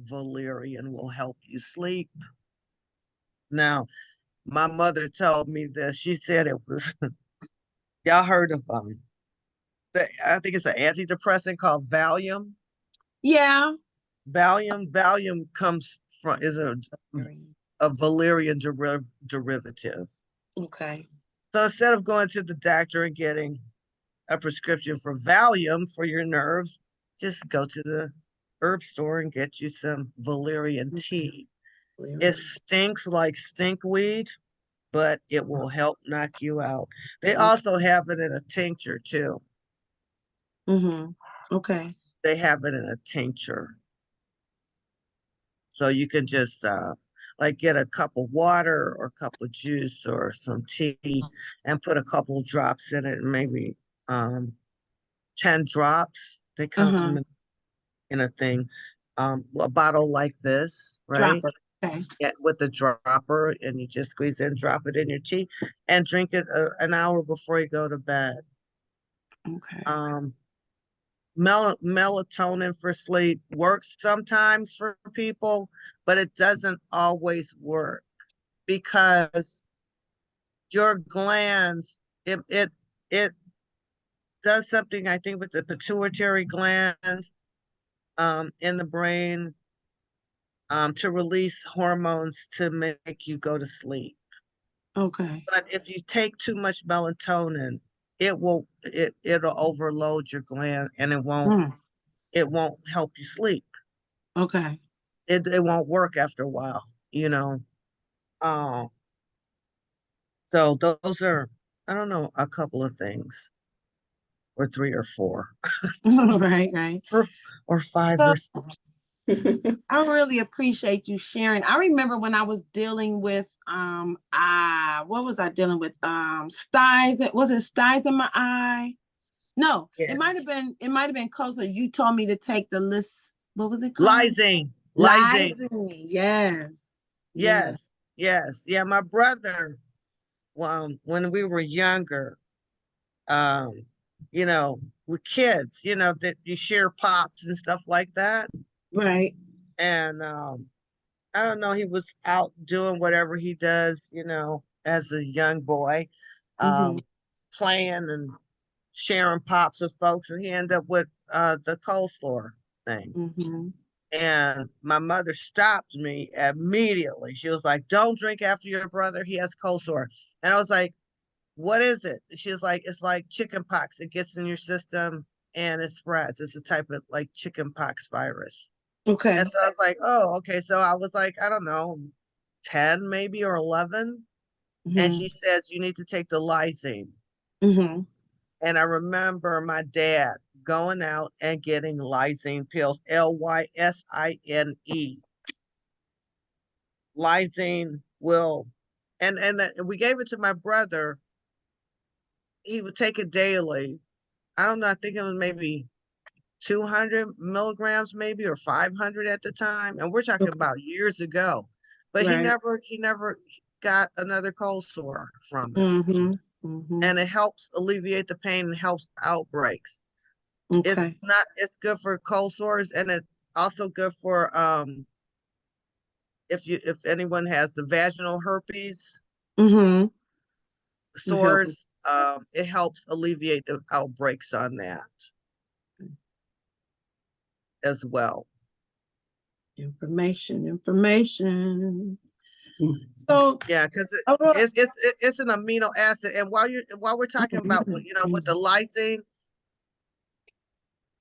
Speaker 4: Valerian will help you sleep. Now, my mother told me this. She said it was, y'all heard of I think it's an antidepressant called Valium.
Speaker 1: Yeah.
Speaker 4: Valium is a valerian derivative.
Speaker 1: Okay.
Speaker 4: So instead of going to the doctor and getting a prescription for Valium for your nerves, just go to the herb store and get you some valerian tea. It stinks like stinkweed, but it will help knock you out. They also have it in a tincture too.
Speaker 1: Okay.
Speaker 4: They have it in a tincture. So you can just like get a cup of water or a cup of juice or some tea and put a couple of drops in it, and maybe 10 drops. They come in a thing, a bottle like this, right?
Speaker 1: Dropper. Okay.
Speaker 4: Yeah, with the dropper, and you just squeeze it and drop it in your tea and drink it an hour before you go to bed.
Speaker 1: Okay.
Speaker 4: Melatonin for sleep works sometimes for people, but it doesn't always work because your glands, it does something, I think, with the pituitary gland in the brain to release hormones to make you go to sleep.
Speaker 1: Okay.
Speaker 4: But if you take too much melatonin, it'll overload your gland, and it won't help you sleep.
Speaker 1: Okay.
Speaker 4: It won't work after a while, so those are, I don't know, a couple of things, or 3 or 4.
Speaker 1: Right.
Speaker 4: or 5 or 6.
Speaker 1: I really appreciate you sharing. I remember when I was dealing with what was I dealing with? Styes. Was it styes in my eye? No,
Speaker 4: Yeah.
Speaker 1: it might have been closer. You told me to take the list. What was it called?
Speaker 4: Lysine. Yes. Yeah, my brother, when we were younger, with kids, that you share pops and stuff like that.
Speaker 1: Right.
Speaker 4: And I don't know, he was out doing whatever he does, as a young boy, playing and sharing pops with folks, and he ended up with the coleslaw thing. And my mother stopped me immediately. She was like, don't drink after your brother, he has coleslaw. And I was like, what is it? She was like, it's like chicken pox. It gets in your system and it spreads. It's a type of like chicken pox virus.
Speaker 1: Okay.
Speaker 4: And so I was like, oh, okay. So I was like, I don't know, 10 maybe, or 11. And she says, you need to take the lysine. And I remember my dad going out and getting lysine pills, Lysine. Lysine will we gave it to my brother. He would take it daily. I don't know. I think it was maybe 200 milligrams, maybe, or 500 at the time. And we're talking
Speaker 1: Okay.
Speaker 4: about years ago. But he
Speaker 1: Right.
Speaker 4: never got another cold sore from it.
Speaker 1: Mm-hmm. Mm-hmm.
Speaker 4: And it helps alleviate the pain and helps outbreaks.
Speaker 1: Okay.
Speaker 4: It's good for cold sores, and it's also good for if anyone has the vaginal herpes
Speaker 1: Mm-hmm. It helps.
Speaker 4: sores, it helps alleviate the outbreaks on that as well.
Speaker 1: Information.
Speaker 3: Mm.
Speaker 1: So,
Speaker 4: Yeah, because
Speaker 1: Aurora,
Speaker 4: it's an amino acid, and while we're talking about with the lysine,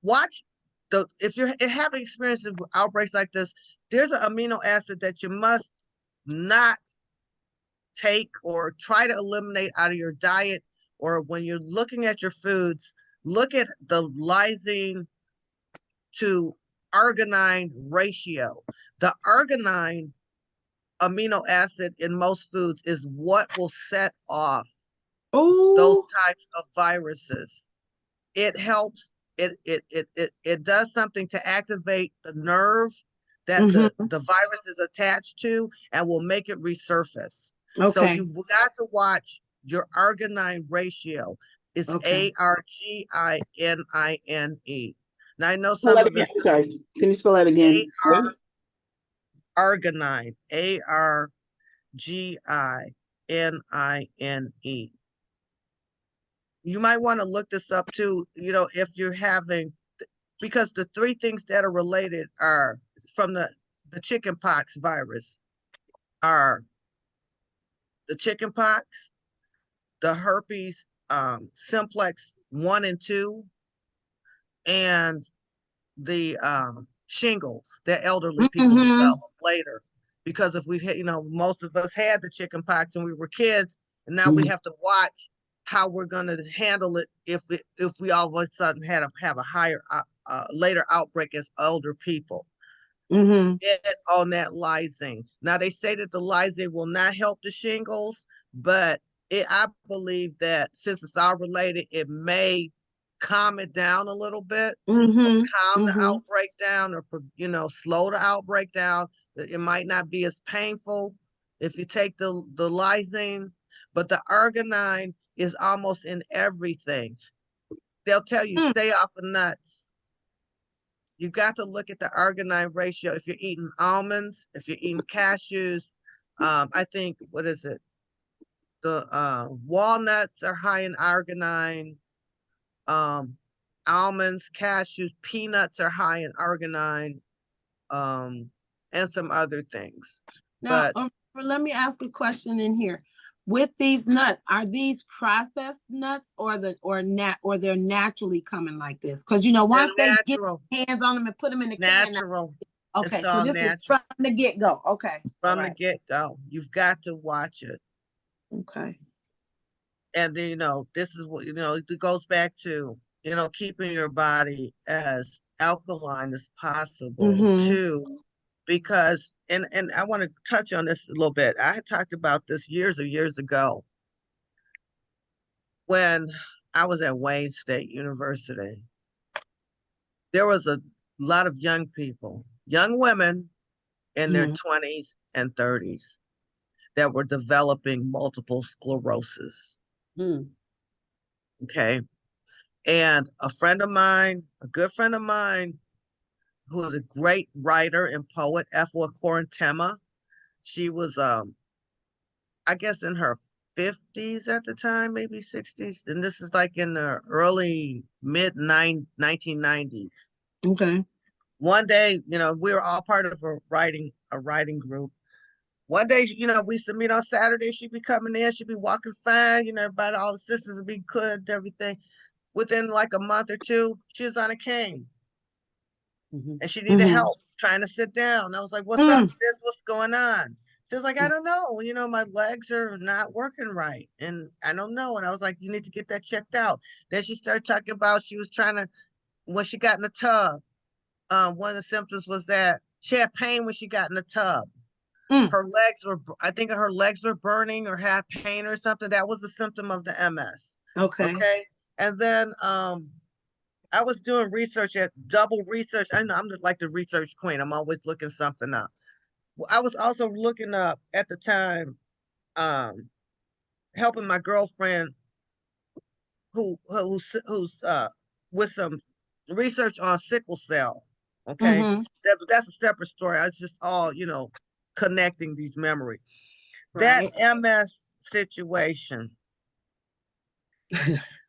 Speaker 4: watch if you're having experiences with outbreaks like this, there's an amino acid that you must not take or try to eliminate out of your diet, or when you're looking at your foods, look at the lysine to arginine ratio. The arginine amino acid in most foods is what will set off those
Speaker 1: oh,
Speaker 4: types of viruses. It helps, it does something to activate the nerve that the
Speaker 1: mm-hmm.
Speaker 4: virus is attached to, and will make it resurface. So
Speaker 1: Okay.
Speaker 4: you've got to watch your arginine ratio. It's
Speaker 1: Okay.
Speaker 4: ARGININE. Now I know
Speaker 3: Spell
Speaker 4: some
Speaker 3: that
Speaker 4: of
Speaker 3: again.
Speaker 4: us
Speaker 3: I'm sorry. Can you spell that again?
Speaker 4: arginine, ARGININE. You might want to look this up too, if you're having, because the three things that are related are from the chickenpox virus are the chickenpox, the herpes simplex 1 and 2, and the shingles that elderly people
Speaker 1: Mm-hmm.
Speaker 4: develop later. Because if we had, most of us had the chickenpox and we were kids, and now we
Speaker 3: Mhm.
Speaker 4: have to watch how we're going to handle it if we all of a sudden have a higher later outbreak as older people.
Speaker 1: Mm-hmm.
Speaker 4: Get on that lysine. Now they say that the lysine will not help the shingles, but I believe that since it's all related, it may calm it down a little bit,
Speaker 1: Mm-hmm.
Speaker 4: calm the
Speaker 1: Mm-hmm.
Speaker 4: outbreak down, or slow the outbreak down. It might not be as painful if you take the lysine, but the arginine is almost in everything. They'll tell you stay off of nuts. You got to look at the arginine ratio if you're eating almonds, if you're eating cashews. I think, what is it? The walnuts are high in arginine. Almonds, cashews, peanuts are high in arginine, and some other things.
Speaker 1: Now,
Speaker 4: But
Speaker 1: let me ask a question in here. With these nuts, are these processed nuts or they're naturally coming like this? Because once
Speaker 4: they're
Speaker 1: they get
Speaker 4: natural,
Speaker 1: hands on them and put them in the can.
Speaker 4: natural.
Speaker 1: Okay,
Speaker 4: It's
Speaker 1: so
Speaker 4: all
Speaker 1: this is
Speaker 4: natural
Speaker 1: from the get-go. Okay. All
Speaker 4: from the
Speaker 1: right.
Speaker 4: get-go. You've got to watch it.
Speaker 1: Okay.
Speaker 4: And then, this is what, it goes back to, keeping your body as alkaline as possible
Speaker 1: Mm-hmm.
Speaker 4: too, because, and I want to touch on this a little bit. I had talked about this years ago when I was at Wayne State University. There was a lot of young people, young women in their
Speaker 1: Mm-hmm.
Speaker 4: 20s and 30s that were developing multiple sclerosis.
Speaker 2: Mm.
Speaker 4: Okay. And a friend of mine, a good friend of mine, who is a great writer and poet, Efwa Korintema, she was, I guess, in her 50s at the time, maybe 60s. And this is like in the early, mid 1990s.
Speaker 1: Okay.
Speaker 4: One day, we were all part of a writing group. One day, we used to meet on Saturday. She'd be coming in, she'd be walking fine, everybody, all the sisters would be good and everything. Within like a month or two, she was on a cane. And she needed
Speaker 1: Mm-hmm.
Speaker 4: help trying to sit down. I was like, what's up,
Speaker 1: Mm.
Speaker 4: sis? What's going on? She was like, I don't know. My legs are not working right. And I don't know. And I was like, you need to get that checked out. Then she started talking about she was trying to, when she got in the tub, one of the symptoms was that she had pain when she got in the tub. Her legs were, I think her legs were burning or had pain or something. That was a symptom of the MS.
Speaker 1: Okay.
Speaker 4: Okay. And then I was doing research at double research. I know I'm like the research queen. I'm always looking something up. I was also looking up at the time, helping my girlfriend who's with some research on sickle cell. Okay.
Speaker 1: Mm-hmm.
Speaker 4: That's a separate story. I was just all, connecting these memories.
Speaker 1: Right.
Speaker 4: That MS situation,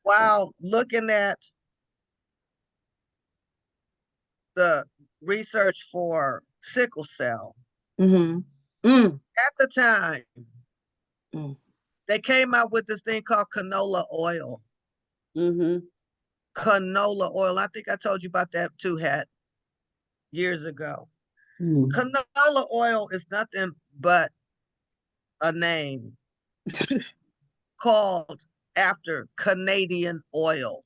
Speaker 4: while looking at the research for sickle cell,
Speaker 1: Mm-hmm. Mm.
Speaker 4: at the time,
Speaker 1: Mm.
Speaker 4: they came out with this thing called canola oil.
Speaker 2: Mm-hmm.
Speaker 4: Canola oil. I think I told you about that too, years ago.
Speaker 3: Mm.
Speaker 4: Canola oil is nothing but a name called after Canadian oil.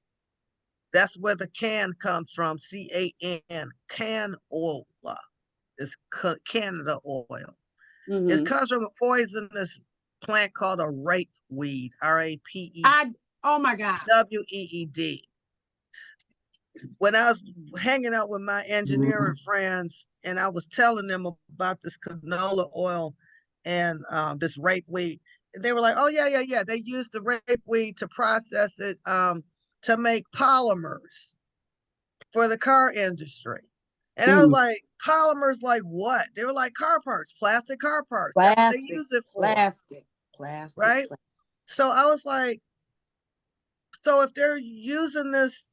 Speaker 4: That's where the can comes from, C-A-N, canola. It's Canada oil.
Speaker 2: Mm-hmm.
Speaker 4: It comes from a poisonous plant called a rapeweed,
Speaker 1: Oh my God.
Speaker 4: R-A-P-E-W-E-E-D. When I was hanging out with my engineering friends and I was telling them about this canola oil and this rapeweed, they were like, oh, yeah. They used the rapeweed to process it to make polymers for the car industry. And I was like, polymers like what? They were like car parts, plastic car parts. That's what they use it for.
Speaker 1: Plastic.
Speaker 4: Right? So I was like, so if they're using this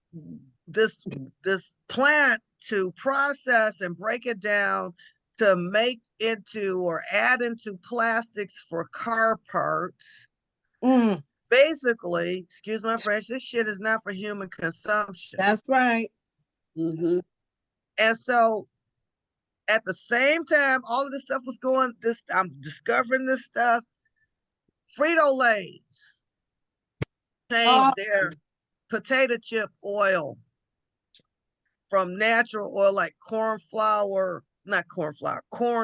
Speaker 4: plant to process and break it down to make into or add into plastics for car parts, basically, excuse my French, this shit is not for human consumption.
Speaker 1: That's right.
Speaker 2: Mm-hmm.
Speaker 4: And so at the same time, all of this stuff was going, I'm discovering this stuff. Frito-Lay's changed their potato chip oil from natural oil like corn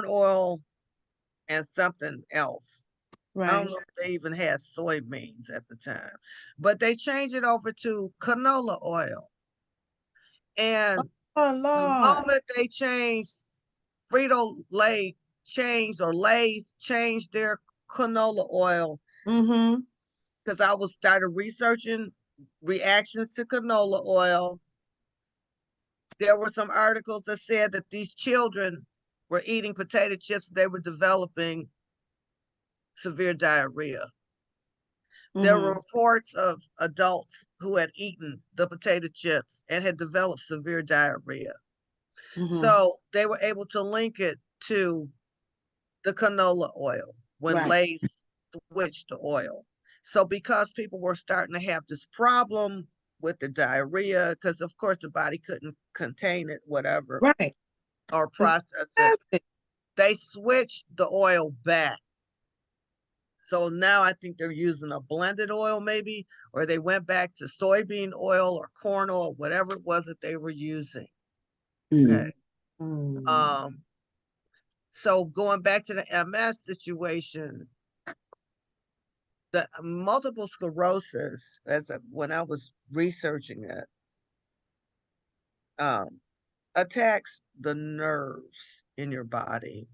Speaker 4: oil and something else.
Speaker 1: Right.
Speaker 4: I don't know if they even had soybeans at the time, but they changed it over to canola oil. And
Speaker 1: Oh
Speaker 4: the
Speaker 1: Lord.
Speaker 4: moment they changed, Frito-Lay changed, or Lay's changed their canola oil,
Speaker 1: Mm-hmm.
Speaker 4: because I was started researching reactions to canola oil. There were some articles that said that these children were eating potato chips, they were developing severe diarrhea. There were reports of adults who had eaten the potato chips and had developed severe diarrhea. So they were able to link it to the canola oil when Lay's switched to oil. So because people were starting to have this problem with the diarrhea, because of course the body couldn't contain it, whatever, or process it, they switched the oil back. So now I think they're using a blended oil maybe, or they went back to soybean oil or corn oil, whatever it was that they were using. Okay. So going back to the MS situation, the multiple sclerosis, when I was researching it, attacks the nerves in your body.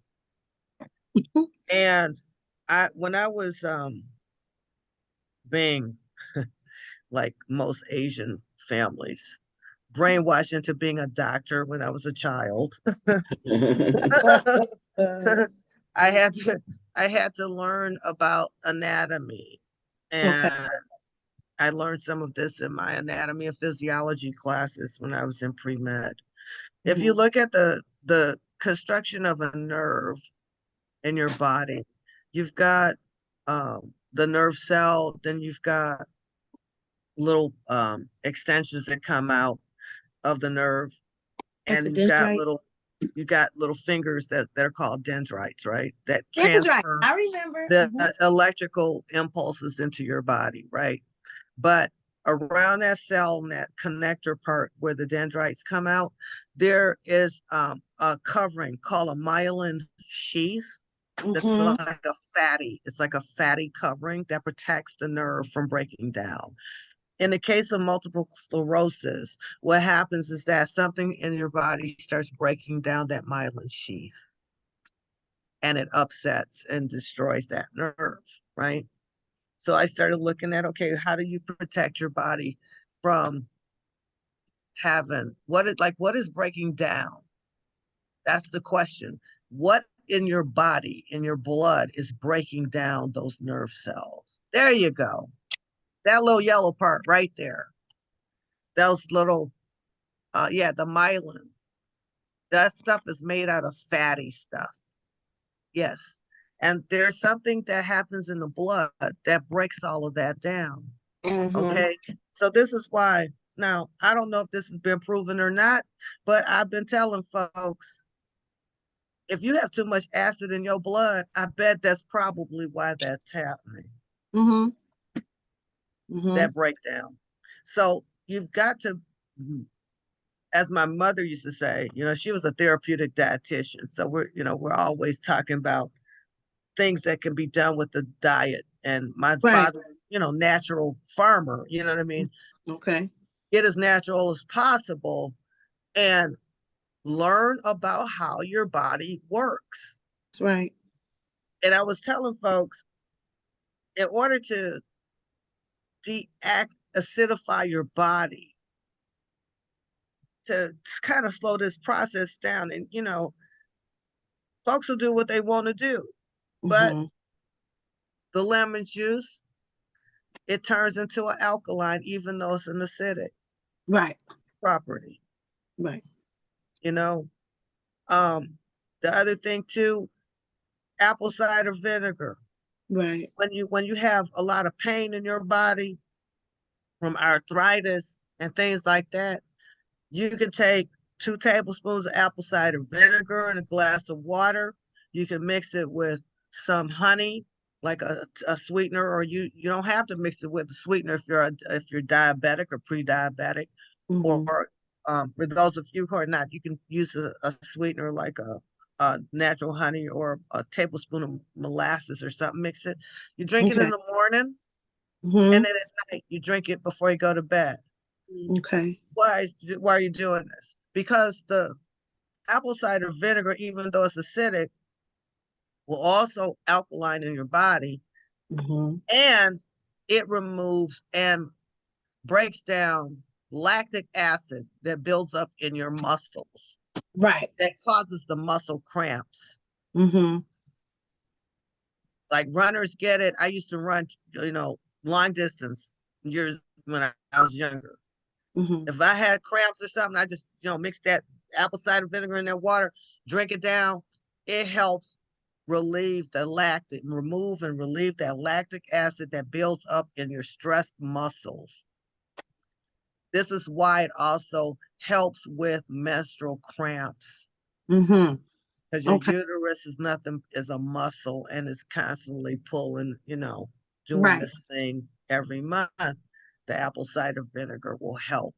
Speaker 4: And when I was being like most Asian families, brainwashed into being a doctor when I was a child, I had to learn about anatomy, and I learned some of this in my anatomy and physiology classes when I was in pre-med. If you look at the construction of a nerve in your body, you've got the nerve cell, then you've got little extensions that come out of the nerve, and you got little fingers that are called dendrites, right? That transfer
Speaker 1: I remember
Speaker 4: the electrical impulses into your body, right? But around that cell, that connector part where the dendrites come out, there is a covering called a myelin sheath. That's
Speaker 1: Mhm.
Speaker 4: it's like a fatty covering that protects the nerve from breaking down. In the case of multiple sclerosis, what happens is that something in your body starts breaking down that myelin sheath, and it upsets and destroys that nerve, right? So I started looking at, okay, how do you protect your body from having what is breaking down? That's the question. What in your body, in your blood, is breaking down those nerve cells? There you go. That little yellow part right there. Those little, the myelin. That stuff is made out of fatty stuff. Yes. And there's something that happens in the blood that breaks all of that down.
Speaker 1: Mhm.
Speaker 4: Okay. So this is why, now, I don't know if this has been proven or not, but I've been telling folks, if you have too much acid in your blood, I bet that's probably why that's happening,
Speaker 1: Mhm. Mhm.
Speaker 4: that breakdown. So you've got to, as my mother used to say, she was a therapeutic dietitian. So we're always talking about things that can be done with the diet. And my
Speaker 1: Right.
Speaker 4: father, natural farmer, you know what I mean?
Speaker 1: Okay.
Speaker 4: Get as natural as possible and learn about how your body works.
Speaker 1: That's right.
Speaker 4: And I was telling folks, in order to acidify your body, to kind of slow this process down, and folks will do what they want to do, but
Speaker 1: Mhm.
Speaker 4: the lemon juice, it turns into an alkaline, even though it's an acidic
Speaker 1: Right.
Speaker 4: property.
Speaker 1: Right.
Speaker 4: You know, um, the other thing too, apple cider vinegar.
Speaker 1: Right.
Speaker 4: When you have a lot of pain in your body from arthritis and things like that, you can take 2 tablespoons of apple cider vinegar in a glass of water. You can mix it with some honey, like a sweetener, or you don't have to mix it with a sweetener if you're diabetic or pre-diabetic,
Speaker 1: Mhm.
Speaker 4: or for those of you who are not, you can use a sweetener like a natural honey or a tablespoon of molasses or something. Mix it. You drink it in
Speaker 1: Okay.
Speaker 4: the morning, and
Speaker 1: Mhm.
Speaker 4: then at night you drink it before you go to bed.
Speaker 1: Okay.
Speaker 4: Why are you doing this? Because the apple cider vinegar, even though it's acidic, will also alkaline in your body,
Speaker 1: Mhm.
Speaker 4: and it removes and breaks down lactic acid that builds up in your muscles
Speaker 1: Right.
Speaker 4: that causes the muscle cramps.
Speaker 1: Mhm.
Speaker 4: Like runners get it. I used to run, long distance years when I was younger.
Speaker 1: Mhm.
Speaker 4: If I had cramps or something, I just, mix that apple cider vinegar in that water, drink it down. It helps remove and relieve that lactic acid that builds up in your stressed muscles. This is why it also helps with menstrual cramps,
Speaker 1: Mhm.
Speaker 4: because your
Speaker 1: Okay.
Speaker 4: uterus is a muscle, and it's constantly pulling, doing
Speaker 1: Right.
Speaker 4: this thing every month. The apple cider vinegar will help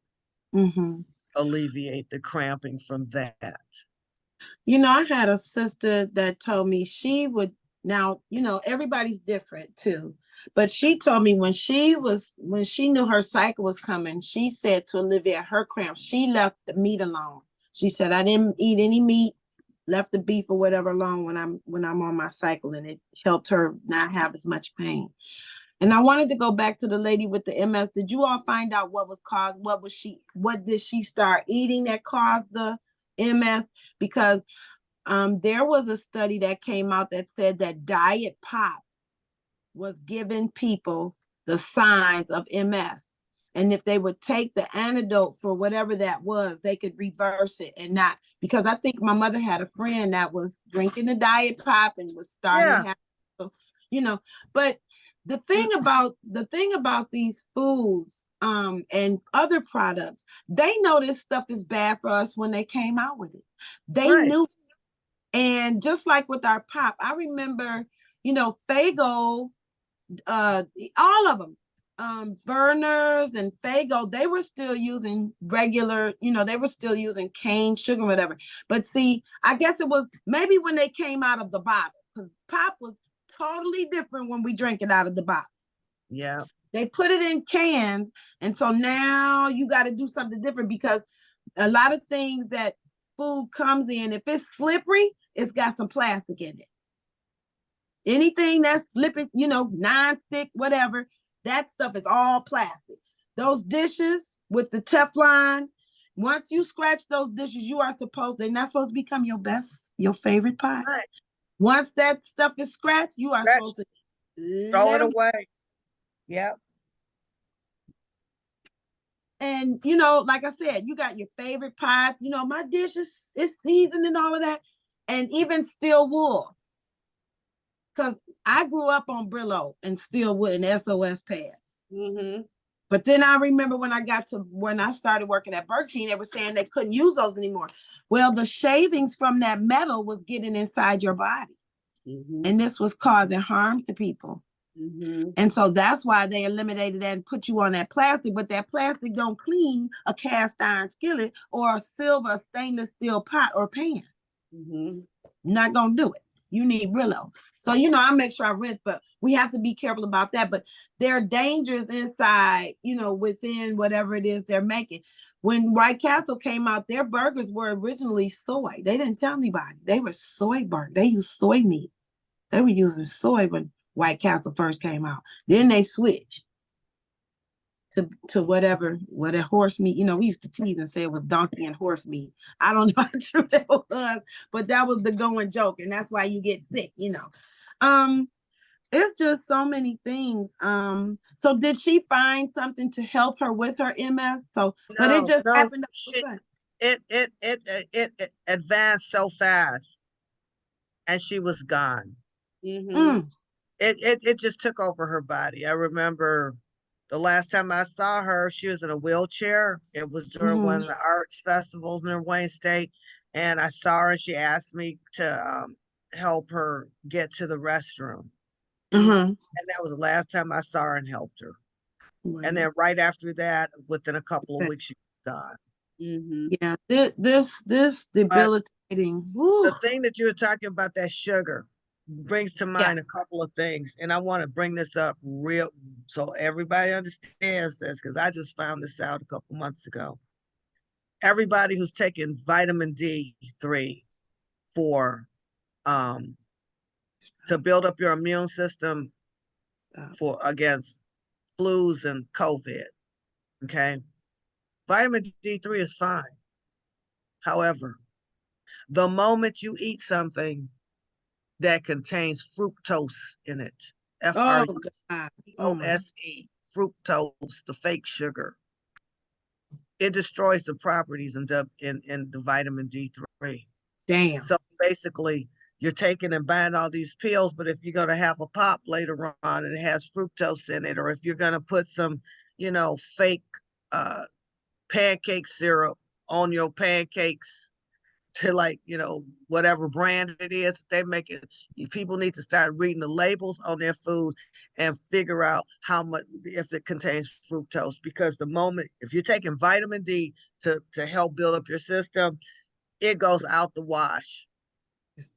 Speaker 1: Mhm.
Speaker 4: alleviate the cramping from that.
Speaker 1: I had a sister that told me she would now, everybody's different too. But she told me when she knew her cycle was coming, she said to Olivia, her cramps, she left the meat alone. She said, I didn't eat any meat, left the beef or whatever alone when I'm on my cycle, and it helped her not have as much pain. And I wanted to go back to the lady with the MS. Did you all find out what did she start eating that caused the MS? Because there was a study that came out that said that diet pop was giving people the signs of MS. And if they would take the antidote for whatever that was, they could reverse it and not, because I think my mother had a friend that was drinking the diet pop and was starting
Speaker 4: Yeah.
Speaker 1: to have, but the thing about these foods and other products, they know this stuff is bad for us when they came out with it. They
Speaker 4: Right.
Speaker 1: knew. And just like with our pop, I remember, Fago, all of them, Burners and Fago, they were still using regular, they were still using cane sugar, whatever. But see, I guess it was maybe when they came out of the bottle, because pop was totally different when we drank it out of the bottle.
Speaker 4: Yeah.
Speaker 1: They put it in cans, and so now you got to do something different because a lot of things that food comes in, if it's slippery, it's got some plastic in it. Anything that's slipping, non-stick, whatever, that stuff is all plastic. Those dishes with the Teflon, once you scratch those dishes, they're not supposed to become your favorite pot.
Speaker 4: Right.
Speaker 1: Once that stuff is scratched, you are supposed to
Speaker 4: throw
Speaker 1: let
Speaker 4: it
Speaker 1: 'em-
Speaker 4: away. Yep.
Speaker 1: And like I said, you got your favorite pots. My dish is seasoned and all of that, and even steel wool. Because I grew up on Brillo and steel wood and SOS pads.
Speaker 2: Mm-hmm.
Speaker 1: But then I remember when I started working at Burger King, they were saying they couldn't use those anymore. Well, the shavings from that metal was getting inside your body, and this was causing harm to people. And so that's why they eliminated that and put you on that plastic. But that plastic don't clean a cast iron skillet or a silver stainless steel pot or pan. Not gonna do it. You need Brillo. So I make sure I rinse, but we have to be careful about that. But there are dangers inside, within whatever it is they're making. When White Castle came out, their burgers were originally soy. They didn't tell anybody. They were soy burgers. They used soy meat. They were using soy when White Castle first came out. Then they switched to whatever horse meat. We used to tease and say it was donkey and horse meat. I don't know how true that was, but that was the going joke, and that's why you get sick. It's just so many things. So did she find something to help her with her MS? But it just happened.
Speaker 4: It advanced so fast, and she was gone. It just took over her body. I remember the last time I saw her, she was in a wheelchair. It was during one of the arts festivals in Wayne State, and I saw her. And she asked me to help her get to the restroom, and that was the last time I saw her and helped her. And then right after that, within a couple of weeks, she was gone.
Speaker 1: Yeah, this debilitating.
Speaker 4: The thing that you were talking about, that sugar, brings to mind a couple of things, and I want to bring this up real so everybody understands this, because I just found this out a couple months ago. Everybody who's taking vitamin D3 for to build up your immune system for against flus and COVID, okay? Vitamin D3 is fine. However, the moment you eat something that contains fructose in it, F-R-U-C-T-O-S-E, fructose, the fake sugar, it destroys the properties in the vitamin D3.
Speaker 1: Damn.
Speaker 4: So basically, you're taking and buying all these pills, but if you're going to have a pop later on and it has fructose in it, or if you're going to put some, fake pancake syrup on your pancakes to whatever brand it is they make it, people need to start reading the labels on their food and figure out how much, if it contains fructose, because the moment, if you're taking vitamin D to help build up your system, it goes out the wash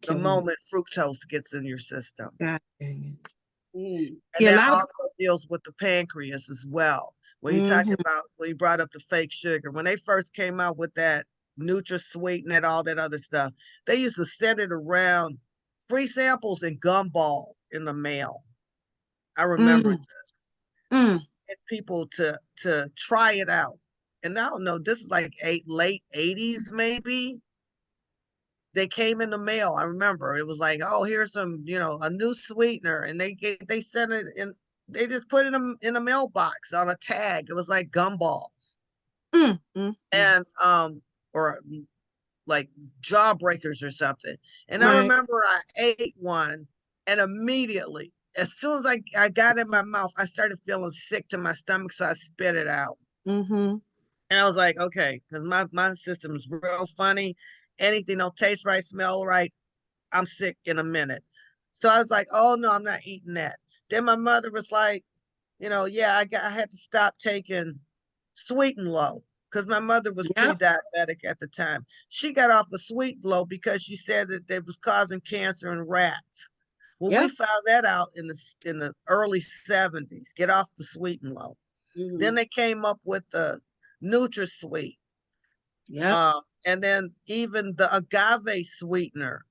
Speaker 4: the moment fructose gets in your system.
Speaker 1: God dang it.
Speaker 4: And that also deals with the pancreas as well. When you're talking about, when you brought up the fake sugar, when they first came out with that NutraSweet and all that other stuff, they used to send it around, free samples and gumballs in the mail. I remember this. Get people to try it out. And I don't know, this is like late 80s maybe. They came in the mail. I remember it was like, oh, here's some, a new sweetener, and they sent it in. They just put it in a mailbox on a tag. It was like gumballs, and or like jawbreakers or something. And I remember I ate one, and immediately, as soon as I got it in my mouth, I started feeling sick to my stomach, so I spit it out. And I was like, okay, because my system is real funny. Anything don't taste right, smell right, I'm sick in a minute. So I was like, oh no, I'm not eating that. Then my mother was like, I had to stop taking Sweet and Low, because my mother was pre-diabetic at the time. She got off of Sweet and Low because she said that it was causing cancer in rats. Well,
Speaker 1: Yep.
Speaker 4: we found that out in the early 70s. Get off the sweet and low. Then they came up with the NutraSweet.
Speaker 1: Yep.
Speaker 4: And then even the agave sweetener.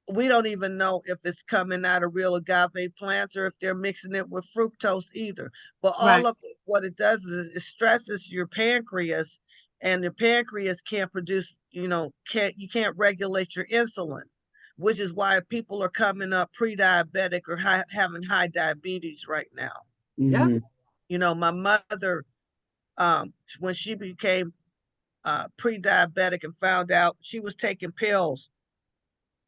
Speaker 4: We don't even know if it's coming out of real agave plants or if they're mixing it with fructose either. But all
Speaker 1: Right.
Speaker 4: of it, what it does is it stresses your pancreas, and the pancreas can't produce, you can't regulate your insulin, which is why people are coming up pre-diabetic or having high diabetes right now.
Speaker 1: Yep.
Speaker 4: My mother, when she became pre-diabetic and found out she was taking pills,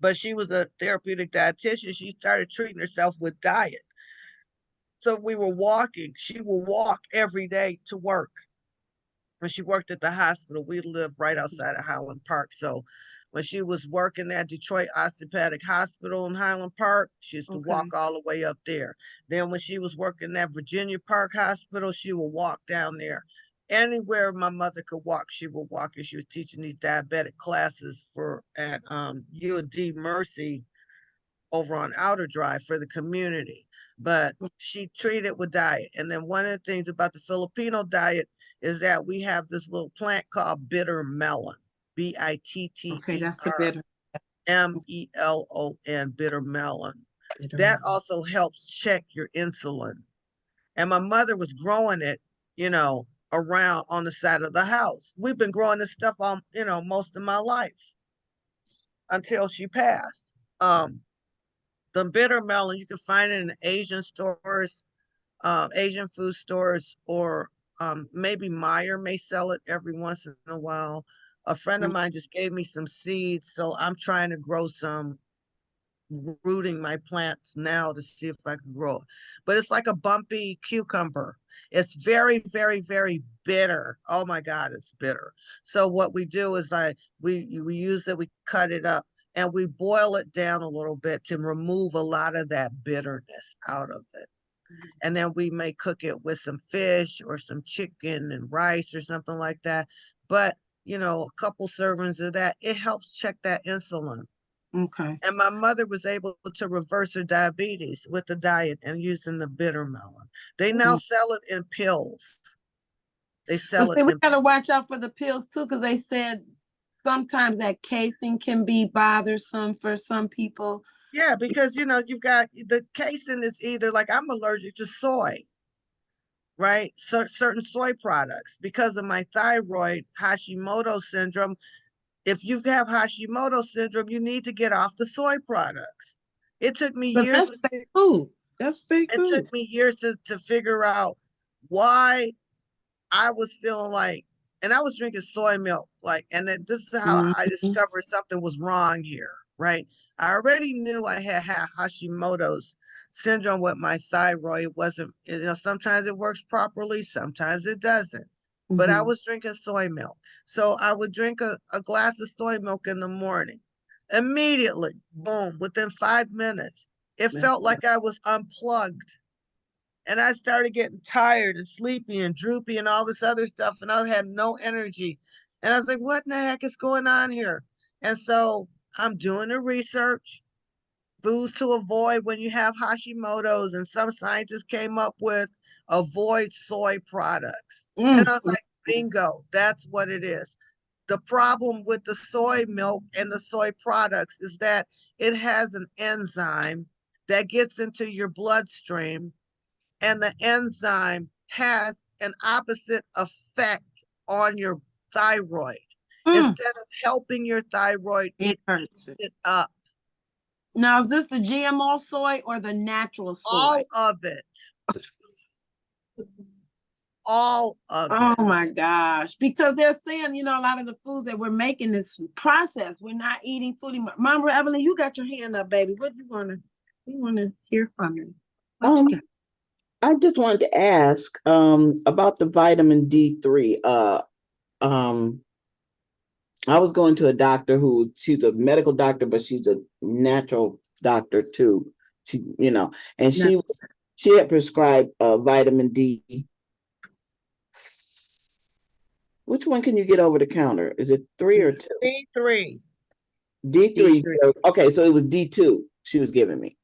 Speaker 4: but she was a therapeutic dietitian, she started treating herself with diet. So she would walk every day to work. When she worked at the hospital, we lived right outside of Highland Park. So when she was working at Detroit Osteopathic Hospital in Highland Park, she used to walk all the way up there. Then when she was working at Virginia Park Hospital, she would walk down there. Anywhere my mother could walk, she would walk, and she was teaching these diabetic classes at UD Mercy over on Outer Drive for the community. But she treated with diet. And then one of the things about the Filipino diet is that we have this little plant called bitter melon,
Speaker 1: Okay, that's the
Speaker 4: Bittermelon, bitter melon. That also helps check your insulin. And my mother was growing it, around on the side of the house. We've been growing this stuff on, most of my life until she passed. The bitter melon, you can find it in Asian stores, Asian food stores, or maybe Meyer may sell it every once in a while. A friend of mine just gave me some seeds, so I'm trying to grow some, rooting my plants now to see if I can grow it. But it's like a bumpy cucumber. It's very, very, very bitter. Oh my God, it's bitter. So what we do is we use it, we cut it up, and we boil it down a little bit to remove a lot of that bitterness out of it. And then we may cook it with some fish or some chicken and rice or something like that. But, a couple servings of that, it helps check that insulin.
Speaker 1: Okay.
Speaker 4: And my mother was able to reverse her diabetes with the diet and using the bitter melon. They now sell it in pills. They sell it
Speaker 1: we
Speaker 4: in
Speaker 1: gotta watch out for the pills too, because they said sometimes that casein can be bothersome for some people.
Speaker 4: Yeah, because you've got the casein is either, like, I'm allergic to soy, right? So certain soy products because of my thyroid, Hashimoto syndrome. If you have Hashimoto syndrome, you need to get off the soy products. It took me
Speaker 1: But
Speaker 4: years.
Speaker 1: that's fake food. That's fake
Speaker 4: It
Speaker 1: food.
Speaker 4: took me years to figure out why I was feeling like, and I was drinking soy milk, and this is how I discovered something was wrong here, right? I already knew I had Hashimoto's syndrome with my thyroid. It wasn't, sometimes it works properly, sometimes it doesn't. But I was drinking soy milk. So I would drink a glass of soy milk in the morning. Immediately, boom, within 5 minutes, it felt like I was unplugged. And I started getting tired and sleepy and droopy and all this other stuff. And I had no energy. And I was like, what in the heck is going on here? And so I'm doing the research, foods to avoid when you have Hashimoto's. And some scientists came up with avoid soy products. And I was like, bingo, that's what it is. The problem with the soy milk and the soy products is that it has an enzyme that gets into your bloodstream, and the enzyme has an opposite effect on your thyroid. Instead of helping your thyroid, it hurts it up.
Speaker 1: Now, is this the GMO soy or the natural soy?
Speaker 4: All of it. All of it.
Speaker 1: Oh my gosh. Because they're saying, a lot of the foods that we're making is processed. We're not eating food. Mama Evelyn, you got your hand up, baby. What we want to hear from you. What you got?
Speaker 3: I just wanted to ask about the vitamin D3. I was going to a doctor she's a medical doctor, but she's a natural doctor too. And she had prescribed vitamin D. Which one can you get over the counter? Is it 3 or 2?
Speaker 4: D3.
Speaker 3: D3. Okay, so it was D2 she was giving me.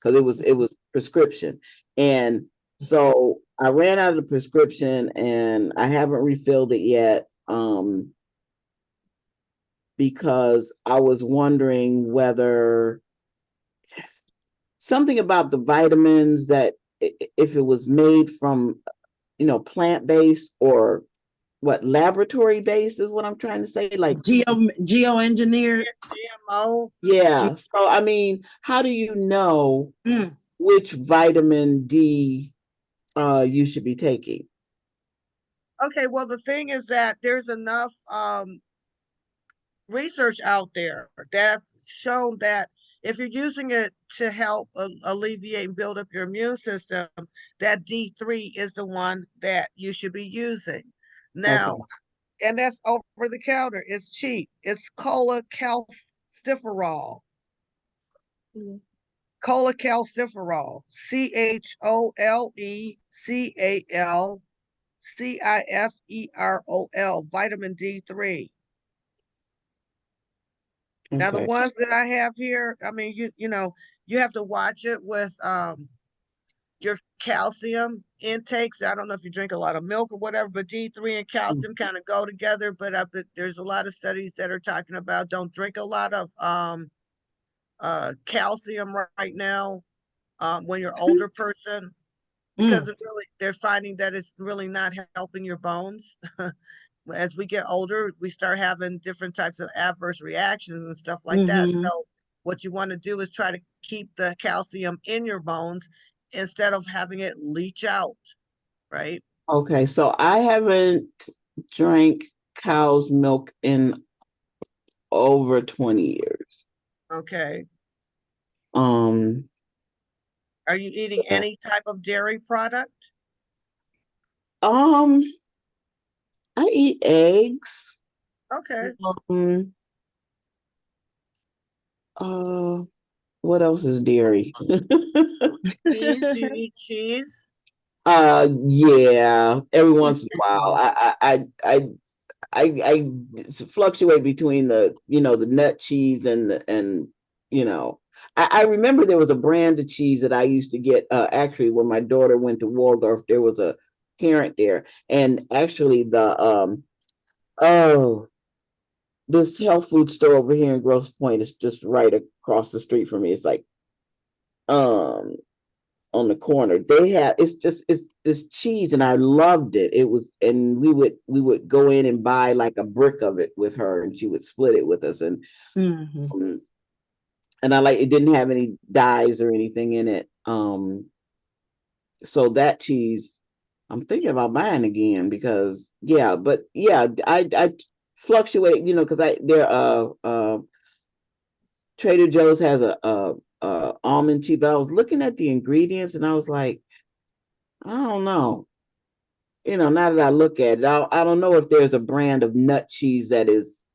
Speaker 3: because it was prescription. And so I ran out of the prescription and I haven't refilled it yet. Because I was wondering whether something about the vitamins, that if it was made from, plant-based or what, laboratory-based is what I'm trying to say. Like
Speaker 1: Geoengineered.
Speaker 4: GMO.
Speaker 3: yeah. So I mean, how do you know which vitamin D you should be taking?
Speaker 4: Okay, well, the thing is that there's enough research out there that's shown that if you're using it to help alleviate and build up your immune system, that D3 is the one that you should be using. Now,
Speaker 3: Okay.
Speaker 4: and that's over the counter. It's cheap. It's cholecalciferol. Cholecalciferol. CHOLECALCIFEROL. Vitamin D3. Now the
Speaker 3: Okay.
Speaker 4: ones that I have here, I mean, you have to watch it with your calcium intakes. I don't know if you drink a lot of milk or whatever, but D3 and calcium kind of go together. But there's a lot of studies that are talking about don't drink a lot of calcium right now when you're older person, because they're finding that it's really not helping your bones. As we get older, we start having different types of adverse reactions and stuff like that. So what you want to do is try to keep the calcium in your bones instead of having it leach out, right?
Speaker 3: Okay, so I haven't drank cow's milk in over 20 years.
Speaker 4: Okay.
Speaker 3: Um,
Speaker 4: Are you eating any type of dairy product?
Speaker 3: I eat eggs.
Speaker 4: Okay.
Speaker 3: What else is dairy?
Speaker 4: Cheese? Do you eat cheese?
Speaker 3: Yeah, every once in a while. I fluctuate between the nut cheese and I remember there was a brand of cheese that I used to get actually when my daughter went to Waldorf. There was a parent there, and actually this health food store over here in Grosse Pointe is just right across the street from me. It's like on the corner. It's this cheese, and I loved it. It was, and we would go in and buy like a brick of it with her, and she would split it with us. And and I like, it didn't have any dyes or anything in it. So that cheese I'm thinking about buying again, because I fluctuate, because Trader Joe's has a almond cheese, but I was looking at the ingredients and I was like, I don't know. Now that I look at it, I don't know if there's a brand of nut cheese that is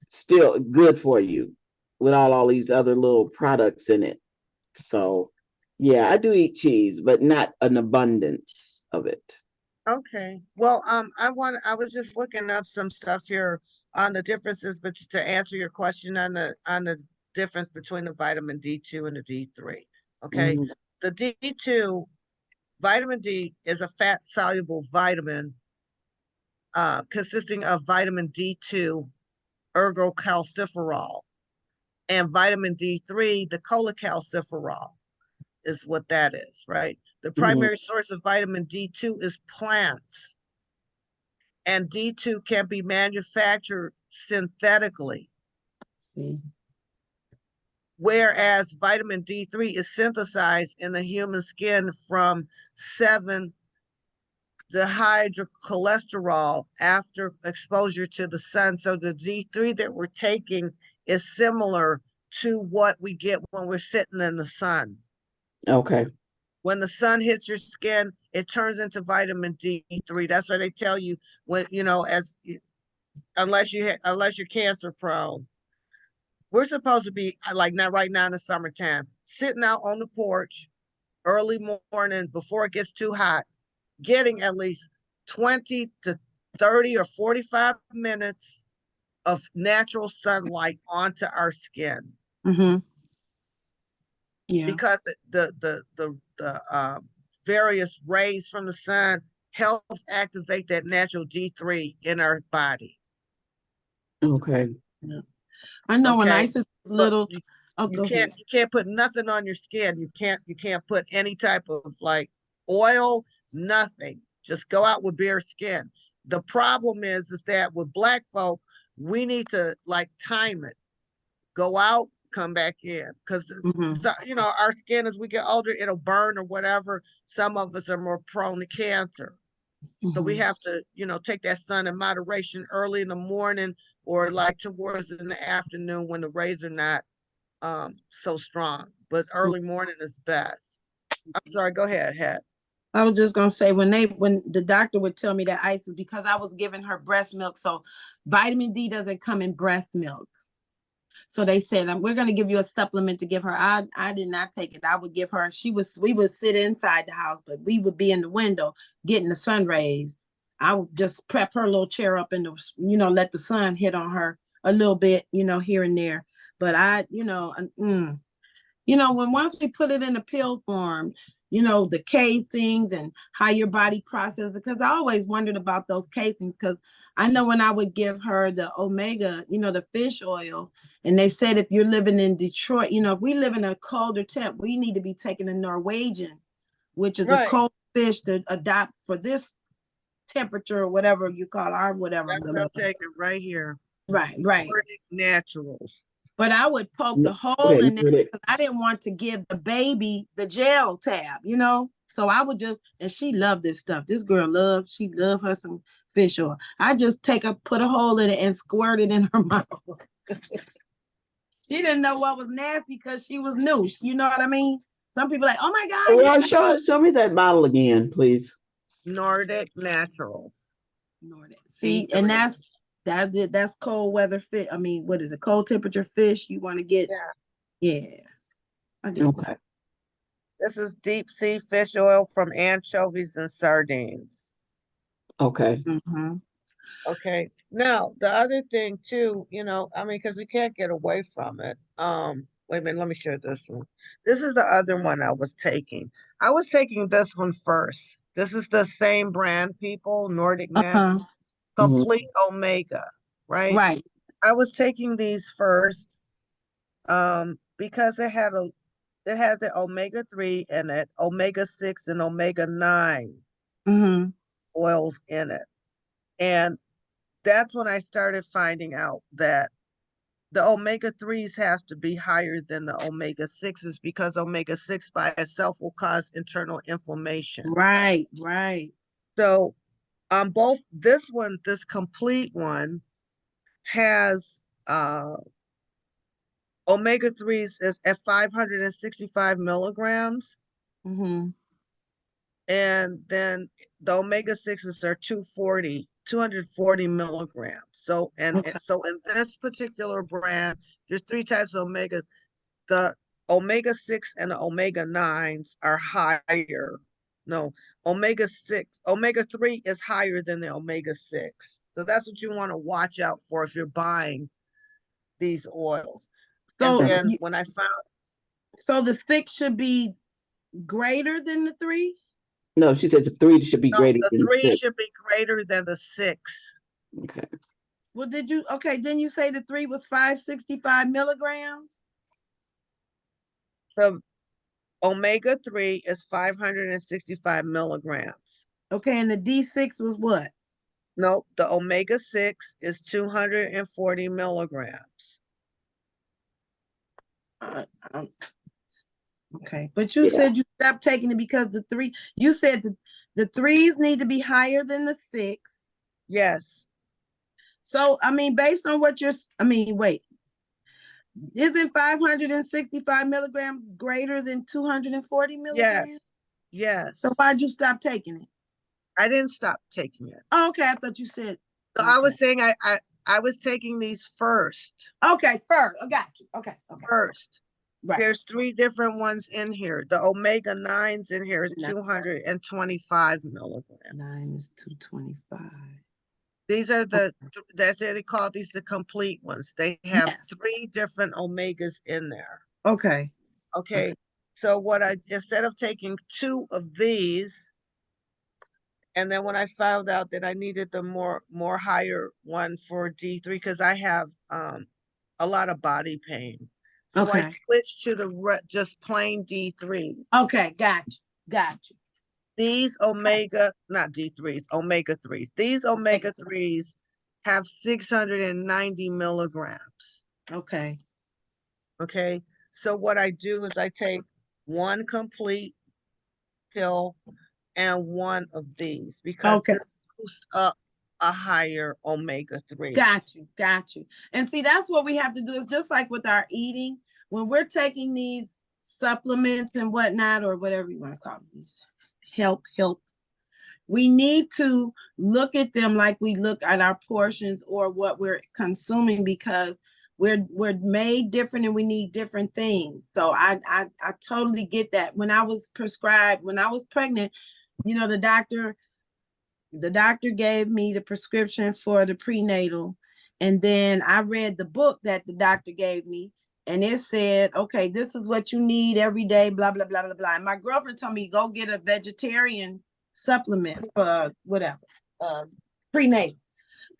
Speaker 3: still good for you with all these other little products in it. So yeah, I do eat cheese, but not an abundance of it.
Speaker 4: Okay. Well, I was just looking up some stuff here on the differences, but to answer your question on the difference between the vitamin D2 and the D3. Okay.
Speaker 3: Mhm.
Speaker 4: The D2, vitamin D is a fat soluble vitamin consisting of vitamin D2 ergocalciferol and vitamin D3, the cholecalciferol is what that is, right? The primary source of vitamin D2 is plants, and D2 can be manufactured synthetically.
Speaker 1: See.
Speaker 4: Whereas vitamin D3 is synthesized in the human skin from 7-dehydrocholesterol after exposure to the sun. So the D3 that we're taking is similar to what we get when we're sitting in the sun.
Speaker 3: Okay.
Speaker 4: When the sun hits your skin, it turns into vitamin D3. That's why they tell you when, unless you're cancer prone, we're supposed to be like now, right now in the summertime, sitting out on the porch early morning before it gets too hot, getting at least 20 to 30 or 45 minutes of natural sunlight onto our skin.
Speaker 1: Yeah.
Speaker 4: because the various rays from the sun helps activate that natural D3 in our body.
Speaker 3: Okay.
Speaker 1: Yeah. I know when
Speaker 4: Okay.
Speaker 1: Isis was
Speaker 4: But
Speaker 1: little. Oh,
Speaker 4: you
Speaker 1: go ahead.
Speaker 4: can't put nothing on your skin. You can't put any type of like oil, nothing. Just go out with bare skin. The problem is that with Black folk, we need to like time it. Go out, come back in, because
Speaker 1: Mhm.
Speaker 4: so you know our skin as we get older, it'll burn or whatever. Some of us are more prone to cancer. So we
Speaker 1: Mhm.
Speaker 4: have to, take that sun in moderation early in the morning or like towards in the afternoon when the rays are not so strong. But early morning is best. I'm sorry, go ahead, Het.
Speaker 1: I was just gonna say when the doctor would tell me that Isis, because I was giving her breast milk, so vitamin D doesn't come in breast milk. So they said, we're going to give you a supplement to give her. I did not take it. I would give her, we would sit inside the house, but we would be in the window getting the sun rays. I would just prep her little chair up and, let the sun hit on her a little bit, here and there. But when once we put it in a pill form, the casings and how your body processes, because I always wondered about those casings, because I know when I would give her the omega, the fish oil, and they said if you're living in Detroit, if we live in a colder temp, we need to be taking a Norwegian, which is a cold fish to adopt for this temperature or whatever you call our whatever.
Speaker 4: That's what I'm taking right here.
Speaker 1: Right.
Speaker 4: Nordic Naturals.
Speaker 1: But I would poke the hole in there because I didn't want to give the baby the gel tab, So I would and she loved this stuff. This girl she loved her some fish oil. I just put a hole in it and squirt it in her mouth. She didn't know what was nasty because she was new. You know what I mean? Some people like, oh my God.
Speaker 3: Well, show me that bottle again, please.
Speaker 4: Nordic Naturals.
Speaker 1: Nordic. See, and that's cold weather fish. I mean, what is it? Cold temperature fish. You want to get? Yeah. I do.
Speaker 3: Okay.
Speaker 4: This is deep sea fish oil from anchovies and sardines.
Speaker 3: Okay.
Speaker 1: Mm-hmm.
Speaker 4: Okay. Now the other thing too, because we can't get away from it. Wait a minute, let me share this one. This is the other one I was taking. I was taking this one first. This is the same brand, people, Nordic National Complete Omega, right?
Speaker 1: Right.
Speaker 4: I was taking these first, because it had the omega-3 and it omega-6 and omega-9 oils in it. And that's when I started finding out that the omega-3s have to be higher than the omega-6s because omega-6 by itself will cause internal inflammation.
Speaker 1: Right.
Speaker 4: So both this complete one has omega-3s is at 565 milligrams. And then the omega-6s are 240 milligrams. So so in this particular brand, there's 3 types of omegas. The omega-6 and the omega-9s are higher. No, omega-3 is higher than the omega-6. So that's what you want to watch out for if you're buying these oils. So and then when I found,
Speaker 1: so the 6 should be greater than the 3?
Speaker 3: No, she said the 3 should be greater than the 6.
Speaker 4: The 3 should be greater than the 6.
Speaker 3: Okay.
Speaker 1: Well, didn't you say the 3 was 565 milligrams?
Speaker 4: The omega-3 is 565 milligrams.
Speaker 1: Okay, and the D6 was what?
Speaker 4: No, the omega-6 is 240 milligrams.
Speaker 1: Okay, but you said you stopped taking it because you said the 3s need to be higher than the 6.
Speaker 4: Yes.
Speaker 1: So, I mean, based on what wait, isn't 565 milligrams greater than 240 milligrams?
Speaker 4: Yes.
Speaker 1: So why'd you stop taking it?
Speaker 4: I didn't stop taking it.
Speaker 1: Oh, okay, I thought you said.
Speaker 4: So I was saying I was taking these first.
Speaker 1: Okay, first. I got you. Okay.
Speaker 4: First.
Speaker 1: Right.
Speaker 4: There's 3 different ones in here. The omega-9s in here is 225 milligrams.
Speaker 1: 9 is 225.
Speaker 4: These are they call these the complete ones. They have 3 different omegas in there.
Speaker 1: Okay.
Speaker 4: Okay. So instead of taking 2 of these, and then when I found out that I needed the more higher one for D3, because I have a lot of body pain. So I
Speaker 1: Okay.
Speaker 4: switched to just plain D3.
Speaker 1: Okay, got you.
Speaker 4: These not D3s, omega-3s. These omega-3s have 690 milligrams.
Speaker 1: Okay.
Speaker 4: Okay. So what I do is I take 1 complete pill and 1 of these, because
Speaker 1: Okay.
Speaker 4: this boosts up a higher omega-3.
Speaker 1: Got you. And see, that's what we have to do. It's just like with our eating. When we're taking these supplements and whatnot, or whatever you want to call these, help, we need to look at them like we look at our portions or what we're consuming, because we're made different and we need different things. So I totally get that. When I was pregnant, you know, the doctor gave me the prescription for the prenatal, and then I read the book that the doctor gave me, and it said, okay, this is what you need every day, blah blah blah blah blah. And my girlfriend told me, go get a vegetarian supplement for whatever, prenatal.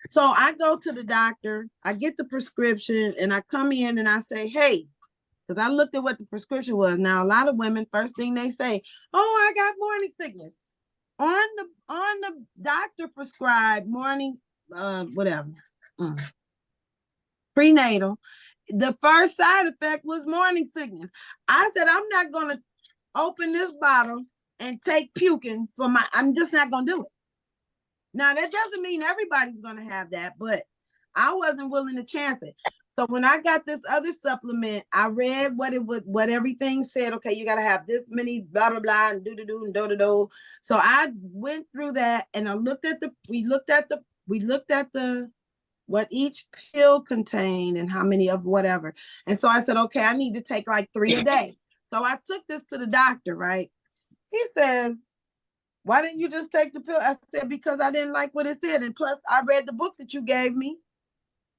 Speaker 1: So I go to the doctor, I get the prescription, and I come in and I say, hey, because I looked at what the prescription was. Now, a lot of women, first thing they say, oh, I got morning sickness. On the doctor prescribed morning, prenatal, the first side effect was morning sickness. I said, I'm not going to open this bottle and take puking I'm just not going to do it. Now, that doesn't mean everybody's going to have that, but I wasn't willing to chance it. So when I got this other supplement, I read what everything said. Okay, you got to have this many, blah, blah, blah, and do-do-do and do-do-do. So I went through that, and I we looked at the what each pill contained and how many of whatever. And so I said, okay, I need to take like 3 a day. So I took this to the doctor, right? He says, why didn't you just take the pill? I said, because I didn't like what it said. And plus, I read the book that you gave me.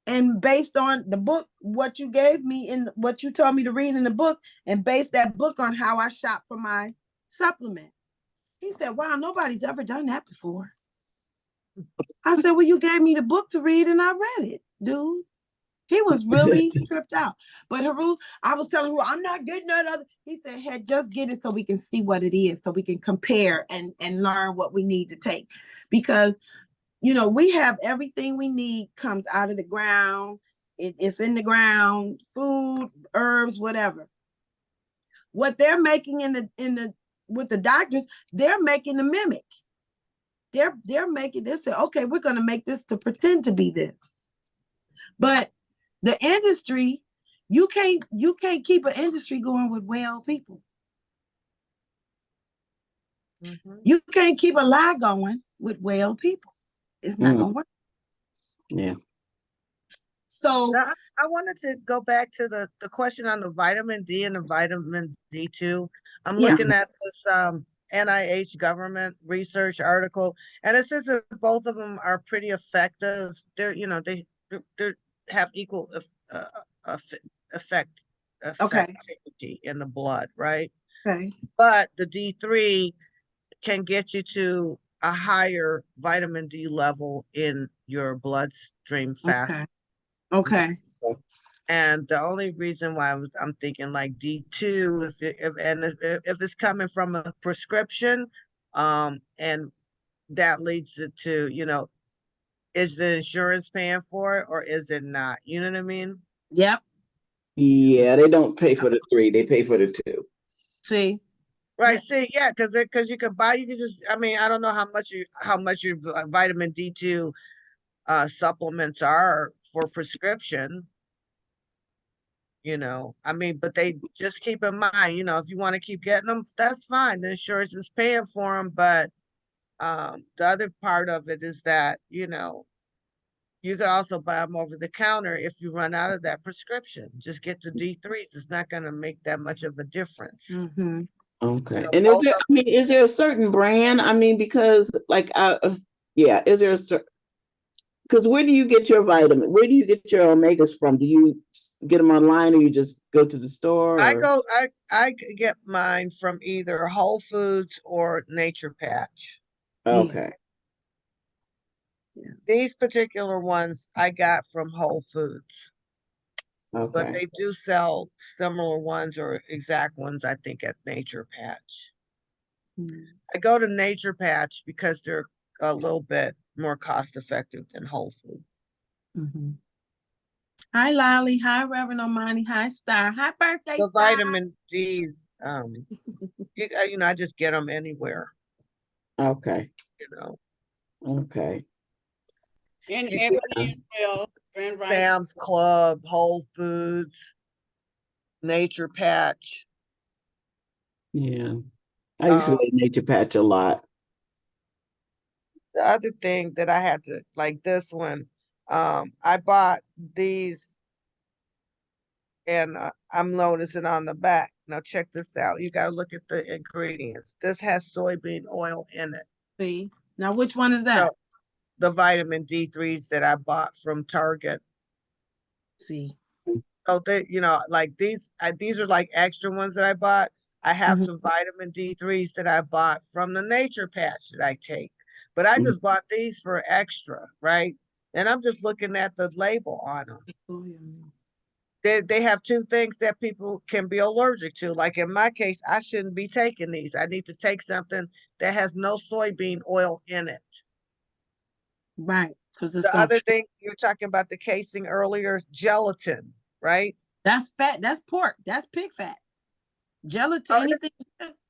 Speaker 1: And based on the book, what you gave me and what you told me to read in the book, and based that book on how I shop for my supplement. He said, wow, nobody's ever done that before. I said, well, you gave me the book to read and I read it, dude. He was really tripped out. But Hetheru, I was telling Hetheru, I'm not getting that other. He said, hey, just get it so we can see what it is, so we can compare and learn what we need to take. Because, you know, we have everything we need comes out of the ground. It's in the ground, food, herbs, whatever. What they're making with the doctors, they're making a mimic. They're making this, say, okay, we're going to make this to pretend to be this. But the industry, you can't keep an industry going with well people. Mm-hmm. You can't keep a lie going with well people. It's not going to work.
Speaker 3: Yeah.
Speaker 4: So now, I wanted to go back to the question on the vitamin D and the vitamin D2. I'm looking at this NIH government research article, and it says that both of them are pretty effective. They're, you know, they have equal effectivity in the blood, right?
Speaker 1: Okay.
Speaker 4: But the D3 can get you to a higher vitamin D level in your bloodstream faster.
Speaker 1: Okay.
Speaker 4: And the only reason why I'm thinking like D2, if it's coming from a prescription, and that leads it to, you know, is the insurance paying for it or is it not? You know what I mean?
Speaker 1: Yep.
Speaker 3: Yeah, they don't pay for the 3; they pay for the 2.
Speaker 1: See.
Speaker 4: Right. See, yeah, because you can buy. You can just. I mean, I don't know how much your vitamin D2 supplements are for prescription. You know, I mean, but they just keep in mind, you know, if you want to keep getting them, that's fine. The insurance is paying for them. But the other part of it is that, you know, you could also buy them over the counter if you run out of that prescription. Just get the D3s. It's not going to make that much of a difference.
Speaker 1: Mm-hmm.
Speaker 3: Okay.
Speaker 4: You know,
Speaker 3: And is there a certain brand? I mean, because like, is there Because where do you get your vitamin? Where do you get your omegas from? Do you get them online, or you just go to the store?
Speaker 4: I get mine from either Whole Foods or Nature Patch.
Speaker 3: Okay.
Speaker 4: These particular ones I got from Whole Foods, but
Speaker 3: Okay.
Speaker 4: they do sell similar ones or exact ones, I think, at Nature Patch. I go to Nature Patch because they're a little bit more cost effective than Whole Foods.
Speaker 1: Hi, Lolly. Hi, Reverend Omani. Hi, Star. Hi, birthday
Speaker 4: The
Speaker 1: Star.
Speaker 4: vitamin D's, you know, I just get them anywhere,
Speaker 3: Okay.
Speaker 4: you know.
Speaker 3: Okay.
Speaker 2: And
Speaker 4: You
Speaker 2: Evelyn
Speaker 4: get
Speaker 2: as well. Grand Rising.
Speaker 4: Sam's Club, Whole Foods, Nature Patch.
Speaker 3: Yeah. I used to go to Nature Patch a lot.
Speaker 4: The other thing that I had to, like this one, I bought these, and I'm noticing on the back. Now check this out. You got to look at the ingredients. This has soybean oil in it.
Speaker 1: See, now which one is that?
Speaker 4: So the vitamin D3s that I bought from Target.
Speaker 1: See,
Speaker 4: Oh, they, you know, like these are like extra ones that I bought. I have
Speaker 1: Mhm.
Speaker 4: some vitamin D3s that I bought from the Nature Patch that I take, but I
Speaker 3: Mhm.
Speaker 4: just bought these for extra, right? And I'm just looking at the label on them. They have two things that people can be allergic to. Like in my case, I shouldn't be taking these. I need to take something that has no soybean oil in it.
Speaker 1: Right, because it's
Speaker 4: The
Speaker 1: gonna.
Speaker 4: other thing you're talking about the casing earlier, gelatin, right?
Speaker 1: That's fat. That's pork. That's pig fat. Gelatin.
Speaker 4: Oh,
Speaker 1: Anything.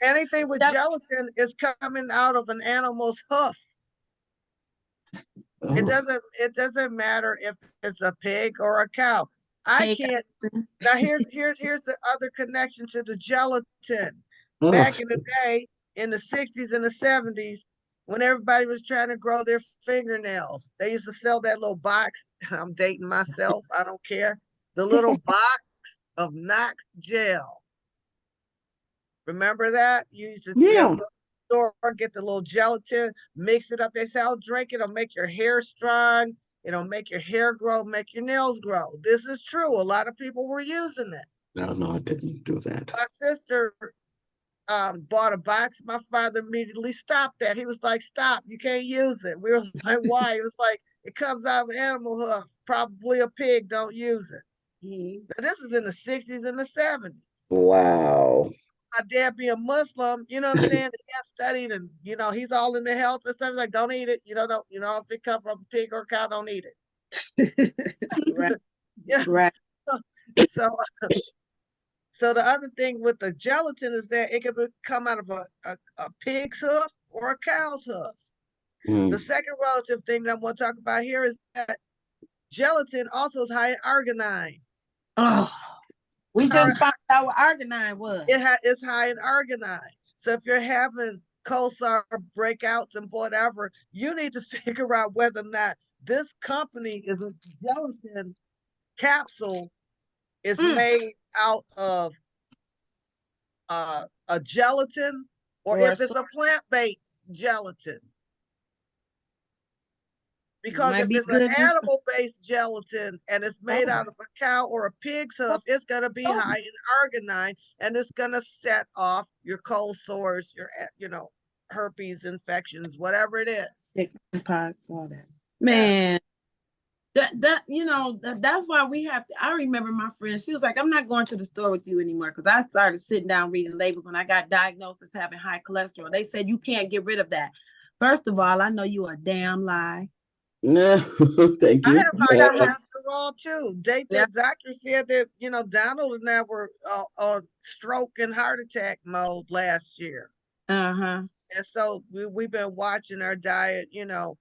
Speaker 4: anything with
Speaker 1: Yep.
Speaker 4: gelatin is coming out of an animal's hoof. It
Speaker 3: Oh.
Speaker 4: doesn't matter if it's a pig or a cow. I
Speaker 1: Cake.
Speaker 4: can't. Now here's the other connection to the gelatin.
Speaker 3: Oh.
Speaker 4: Back in the day, in the 60s and the 70s, when everybody was trying to grow their fingernails, they used to sell that little box. I'm dating myself, I don't care. The little box of Knox gel. Remember that? You used to
Speaker 3: Yeah.
Speaker 4: go to the store, get the little gelatin, mix it up. They say, I'll drink it. It'll make your hair strong. It'll make your hair grow, make your nails grow. This is true. A lot of people were using it.
Speaker 3: No, I didn't do that.
Speaker 4: My sister bought a box. My father immediately stopped that. He was like, stop, you can't use it. We were like, why? He was like, it comes out of an animal hoof. Probably a pig, don't use it. Now, this is in the 60s and the 70s.
Speaker 3: Wow.
Speaker 4: My dad being Muslim, you know what I'm saying? He has studied and you know, he's all in the health and stuff. Like, don't eat it. Don't, if it comes from a pig or a cow, don't eat it.
Speaker 1: Right.
Speaker 4: Yeah.
Speaker 1: Right.
Speaker 4: So so the other thing with the gelatin is that it could come out of a pig's hoof or a cow's hoof. The second relative thing that I want to talk about here is that gelatin also is high in arginine.
Speaker 1: Oh, we just found out what arginine was.
Speaker 4: It's high in arginine. So if you're having cold sore breakouts and whatever, you need to figure out whether or not this company is a gelatin capsule is made out of a gelatin or if it's a plant-based gelatin. Because if it's an animal-based gelatin and it's made out of a cow or a pig's hoof, it's going to be high in arginine and it's going to set off your cold sores, your herpes infections, whatever it is.
Speaker 1: Chickenpox, all that. Man, that's why we have to. I remember my friend, she was like, I'm not going to the store with you anymore because I started sitting down reading labels when I got diagnosed as having high cholesterol. They said you can't get rid of that. First of all, I know you a damn lie.
Speaker 3: No, thank you.
Speaker 4: I have high cholesterol too. The doctor said that, Donald and I were stroke and heart attack mode last year.
Speaker 1: And
Speaker 4: so we've been watching our diet,
Speaker 1: all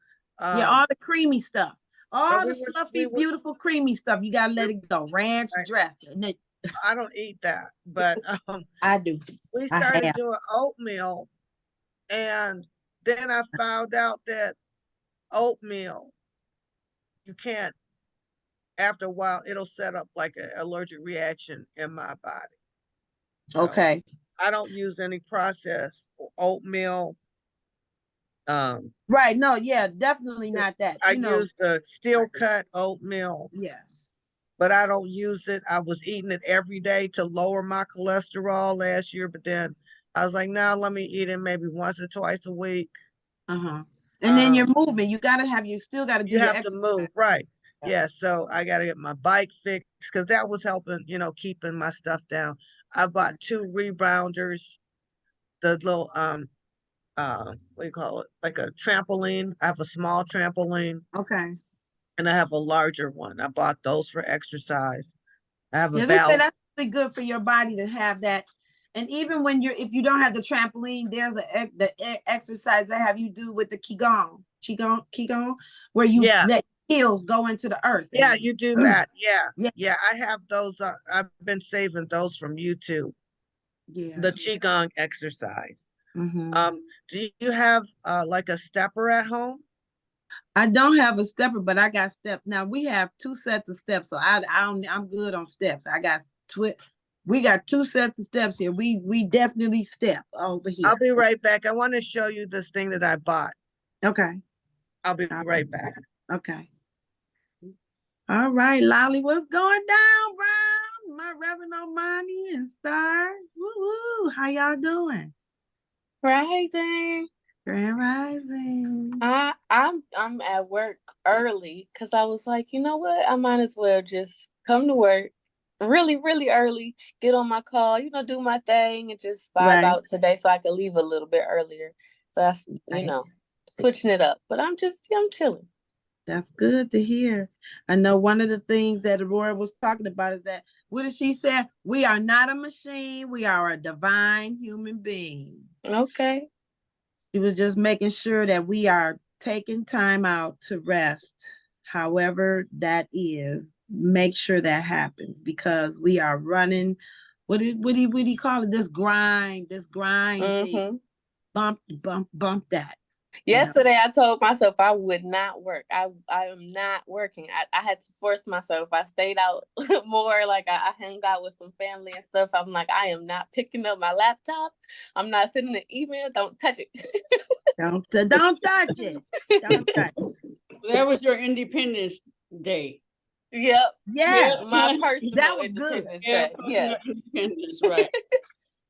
Speaker 1: the creamy stuff. All the fluffy, beautiful, creamy stuff. You gotta let it go. Ranch dressing.
Speaker 4: I don't eat that, but
Speaker 1: I do.
Speaker 4: We started doing oatmeal, and then I found out that oatmeal, you can't. After a while, it'll set up like an allergic reaction in my body.
Speaker 1: Okay.
Speaker 4: So I don't use any processed oatmeal.
Speaker 1: Right. No, yeah, definitely not that.
Speaker 4: I use the steel cut oatmeal,
Speaker 1: yes.
Speaker 4: but I don't use it. I was eating it every day to lower my cholesterol last year, but then I was like, now let me eat it maybe once or twice a week.
Speaker 1: Uh-huh. And then your movement, you still gotta do
Speaker 4: You
Speaker 1: your
Speaker 4: have to
Speaker 1: exercise.
Speaker 4: move, right? Yeah, so I got to get my bike fixed because that was helping, keeping my stuff down. I bought 2 rebounders, the little what do you call it? Like a trampoline. I have a small trampoline
Speaker 1: Okay.
Speaker 4: and I have a larger one. I bought those for exercise. I have a
Speaker 1: Yeah, they say
Speaker 4: balance.
Speaker 1: that's really good for your body to have that. And even when if you don't have the trampoline, there's exercise they have you do with the qigong, where you
Speaker 4: Yeah,
Speaker 1: let heels go into the earth.
Speaker 4: yeah, you do that. Yeah,
Speaker 1: Yeah.
Speaker 4: yeah. I have those. I've been saving those from YouTube.
Speaker 1: Yeah.
Speaker 4: The qigong exercise.
Speaker 1: Mm-hmm.
Speaker 4: Do you have like a stepper at home?
Speaker 1: I don't have a stepper, but I got steps. Now we have 2 sets of steps, so I'm good on steps. I got we got 2 sets of steps here. We definitely step over here.
Speaker 4: I'll be right back. I want to show you this thing that I bought.
Speaker 1: Okay.
Speaker 4: I'll be right back.
Speaker 1: Okay. All right, Lolly, what's going down, Brown? My Reverend Omani and Star. Woo-woo. How y'all doing?
Speaker 5: Rising.
Speaker 1: Grand Rising.
Speaker 5: I'm at work early because I was like, you know what? I might as well just come to work really, really early, get on my call, do my thing and just vibe out today so I can leave a little bit earlier. So that's, switching it up. But I'm chilling.
Speaker 1: That's good to hear. I know one of the things that Aurora was talking about is that, what did she say? We are not a machine. We are a divine human being.
Speaker 5: Okay.
Speaker 1: She was just making sure that we are taking time out to rest, however that is. Make sure that happens because we are running. What do you call it? This grind thing. Bump that.
Speaker 5: Yesterday, I told myself I would not work. I am not working. I had to force myself. I stayed out more. Like I hung out with some family and stuff. I'm like, I am not picking up my laptop. I'm not sending an email. Don't touch it.
Speaker 1: Don't touch it. Don't touch it.
Speaker 2: That was your Independence Day.
Speaker 5: Yep.
Speaker 1: Yes.
Speaker 5: My personal
Speaker 1: that was good.
Speaker 5: Day. Yes.
Speaker 2: Independence, right.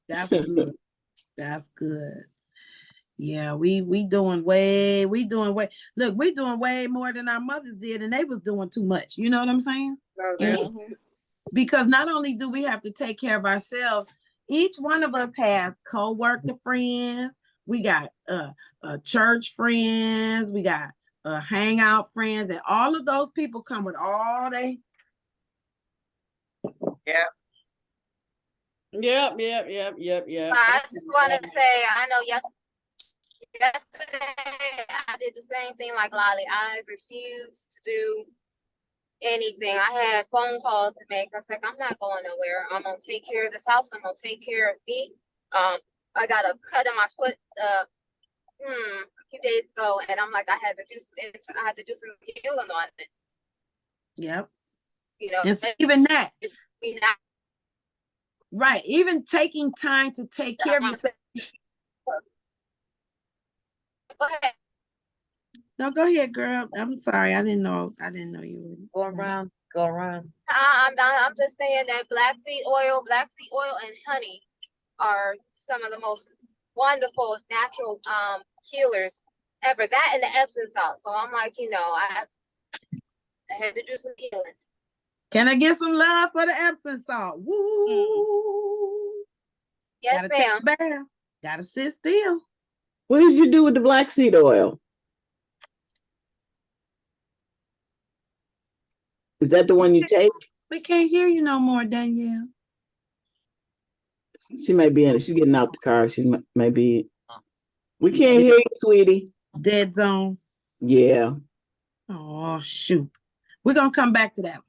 Speaker 1: That's good. That's good. Yeah, we doing way look, we doing way more than our mothers did, and they was doing too much. You know what I'm saying? Because not only do we have to take care of ourselves, each one of us has co-worker friends, we got church friends, we got hangout friends, and all of those people come with all they.
Speaker 4: Yeah.
Speaker 2: Yep.
Speaker 6: I just want to say, I know yesterday I did the same thing like Lolly. I refused to do anything. I had phone calls to make. I was like, I'm not going nowhere. I'm gonna take care of this house. I'm gonna take care of me. I got a cut in my foot a few days ago, and I'm like, I had to do some healing on it.
Speaker 1: Yep. It's even that. Right. Even taking time to take care of yourself.
Speaker 6: Go ahead.
Speaker 1: No, go ahead, girl. I'm sorry. I didn't know you
Speaker 4: were. Go around.
Speaker 6: I'm just saying that black seed oil and honey are some of the most wonderful natural healers ever. That and the Epsom salt. So I'm like, I had to do some healing.
Speaker 1: Can I get some love for the Epsom salt? Woo!
Speaker 6: Yes, ma'am.
Speaker 1: Gotta sit still.
Speaker 3: What did you do with the black seed oil? Is that the one you take?
Speaker 1: We can't hear you no more, Danielle.
Speaker 3: She might be she's getting out the car. She might be. We can't hear you, sweetie.
Speaker 1: Dead zone.
Speaker 3: Yeah.
Speaker 1: Oh, shoot. We're going to come back to that.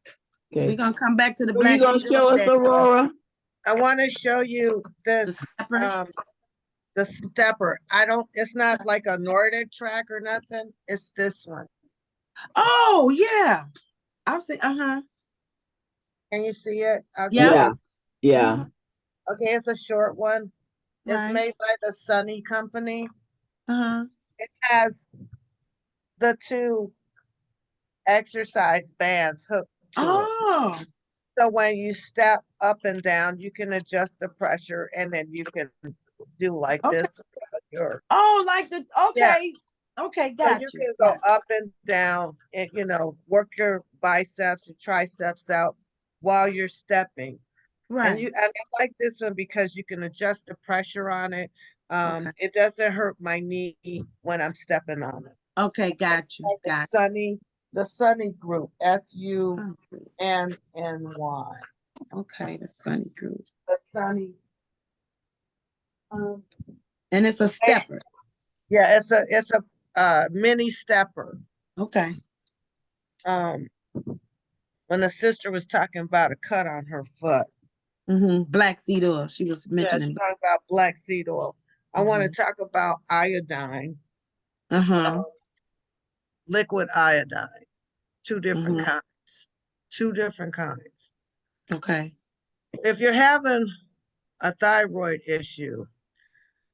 Speaker 1: Okay. We're going to come back to the black seed oil.
Speaker 3: You going to show us, Aurora?
Speaker 4: I want to show you this. The stepper. It's not like a Nordic track or nothing. It's this one.
Speaker 1: Oh, yeah. I'll see.
Speaker 4: Can you see it?
Speaker 3: Yeah.
Speaker 4: Okay, it's a short one. It's made by the Sunny Company. it has the two exercise bands hooked to it.
Speaker 1: Oh,
Speaker 4: So when you step up and down, you can adjust the pressure and then you can do like
Speaker 1: okay.
Speaker 4: this. Your,
Speaker 1: Oh, like the
Speaker 4: Yeah.
Speaker 1: okay. Okay,
Speaker 4: so
Speaker 1: got
Speaker 4: you
Speaker 1: you.
Speaker 4: can go
Speaker 1: Got you.
Speaker 4: up and down and, work your biceps and triceps out while you're stepping. And
Speaker 1: Right.
Speaker 4: I like this one because you can adjust the pressure on it.
Speaker 1: Okay.
Speaker 4: It doesn't hurt my knee when I'm stepping on it.
Speaker 1: Okay, got you.
Speaker 4: Like
Speaker 1: Got
Speaker 4: the Sunny group,
Speaker 1: you.
Speaker 4: SUNNY.
Speaker 1: Okay, the Sunny group.
Speaker 4: The Sunny. Um,
Speaker 1: And it's a stepper.
Speaker 4: yeah, it's a mini stepper.
Speaker 1: Okay.
Speaker 4: When the sister was talking about a cut on her foot.
Speaker 1: Black seed oil. She was
Speaker 4: Yeah,
Speaker 1: mentioning.
Speaker 4: she's talking about black seed oil. I want to talk about iodine, liquid iodine, two different kinds. Two different kinds.
Speaker 1: Okay.
Speaker 4: If you're having a thyroid issue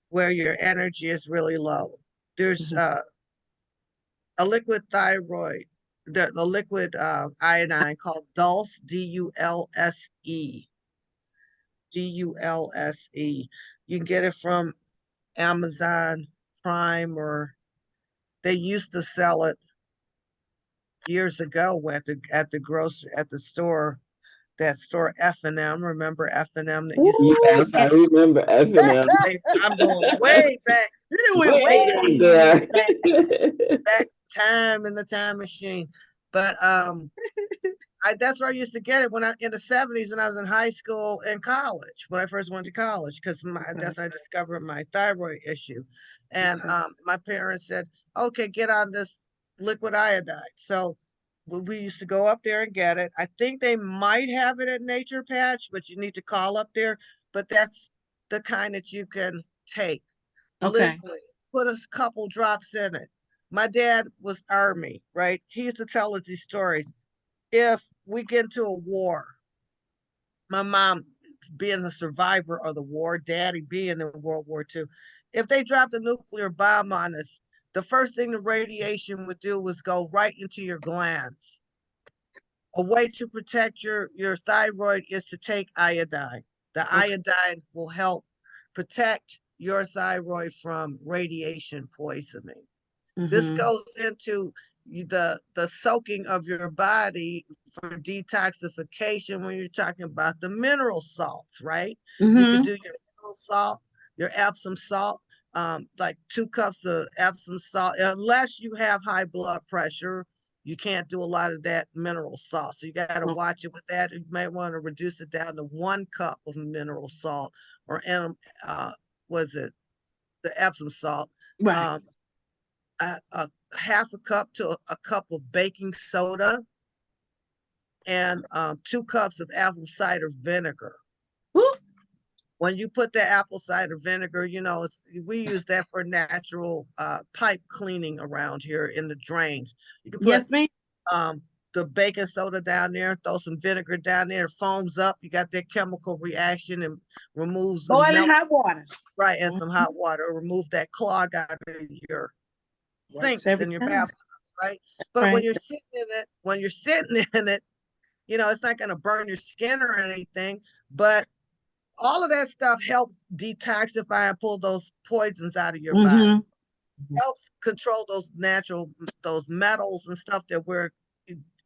Speaker 4: where your energy is really low, there's a liquid thyroid, the liquid iodine called Dulce, Dulse. Dulse. You can get it from Amazon Prime, or they used to sell it years ago at the store, that store F&M. Remember F&M that used to
Speaker 3: Yes, I remember F&M.
Speaker 4: I'm going way back.
Speaker 1: You
Speaker 3: Way
Speaker 1: went way
Speaker 3: back there.
Speaker 4: Back time in the time machine. But that's where I used to get it when in the 70s when I was in high school and college, when I first went to college, because that's when I discovered my thyroid issue. And my parents said, okay, get on this liquid iodine. So we used to go up there and get it. I think they might have it at Nature Patch, but you need to call up there. But that's the kind that you can take.
Speaker 1: Okay.
Speaker 4: Liquid. Put a couple drops in it. My dad was Army, right? He used to tell us these stories. If we get into a war, my mom being a survivor of the war, daddy being in World War II, if they dropped a nuclear bomb on us, the first thing the radiation would do was go right into your glands. A way to protect your thyroid is to take iodine. The iodine will help protect your thyroid from radiation poisoning. This goes into the soaking of your body for detoxification when you're talking about the mineral salts, right? You could do your mineral salt, your Epsom salt, like 2 cups of Epsom salt. Unless you have high blood pressure, you can't do a lot of that mineral salt. So you got to watch it with that. You might want to reduce it down to 1 cup of mineral salt, or was it the Epsom salt?
Speaker 1: Right.
Speaker 4: A half a cup to a cup of baking soda, and 2 cups of apple cider vinegar.
Speaker 1: Woo.
Speaker 4: When you put the apple cider vinegar, we use that for natural pipe cleaning around here in the drains. You can put
Speaker 1: Yes, ma'am.
Speaker 4: The baking soda down there, throw some vinegar down there, it foams up. You got that chemical reaction and removes the
Speaker 1: Boiling hot water.
Speaker 4: Right, and some hot water, remove that clog out of your sinks in your bathtubs, right? But when you're sitting in it, it's not going to burn your skin or anything, but all of that stuff helps detoxify and pull those poisons out of your body. Helps control those metals and stuff that we're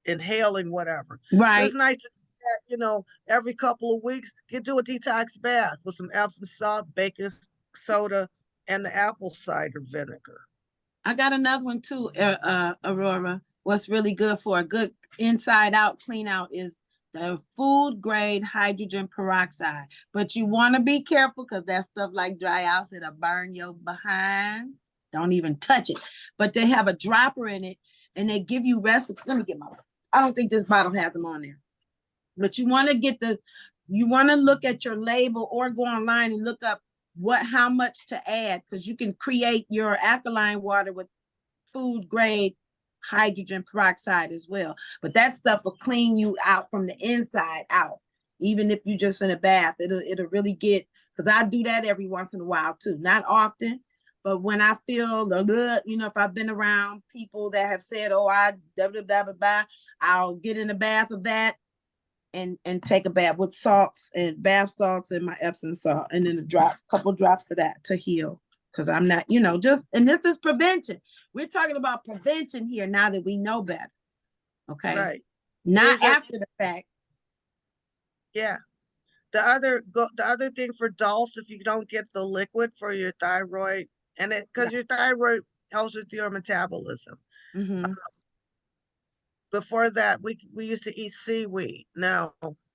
Speaker 4: inhaling, whatever.
Speaker 1: Right.
Speaker 4: So it's nice to, every couple of weeks, do a detox bath with some Epsom salt, baking soda, and the apple cider vinegar.
Speaker 1: I got another one too, Aurora. What's really good for a good inside out clean out is the food grade hydrogen peroxide. But you want to be careful because that stuff like dry out, it'll burn your behind. Don't even touch it. But they have a dropper in it and they give you recipes. Let me get my, I don't think this bottle has them on there. But you want to look at your label or go online and look up how much to add, because you can create your alkaline water with food grade hydrogen peroxide as well. But that stuff will clean you out from the inside out. Even if you just in a bath, it'll really get, because I do that every once in a while too. Not often, But when I feel the good, you know, if I've been around people that have said, "Oh, I blah blah blah blah blah," I'll get in the bath of that and take a bath with salts and bath salts and my Epsom salt, and then couple drops of that to heal. Because I'm not, you know, and this is prevention. We're talking about prevention here now that we know better. Okay.
Speaker 4: Right.
Speaker 1: Not after the fact.
Speaker 4: Yeah. The other thing for Dulce, if you don't get the liquid for your thyroid, and because your thyroid helps with your metabolism.
Speaker 1: Mm-hmm.
Speaker 4: Before that, we used to eat seaweed. Now,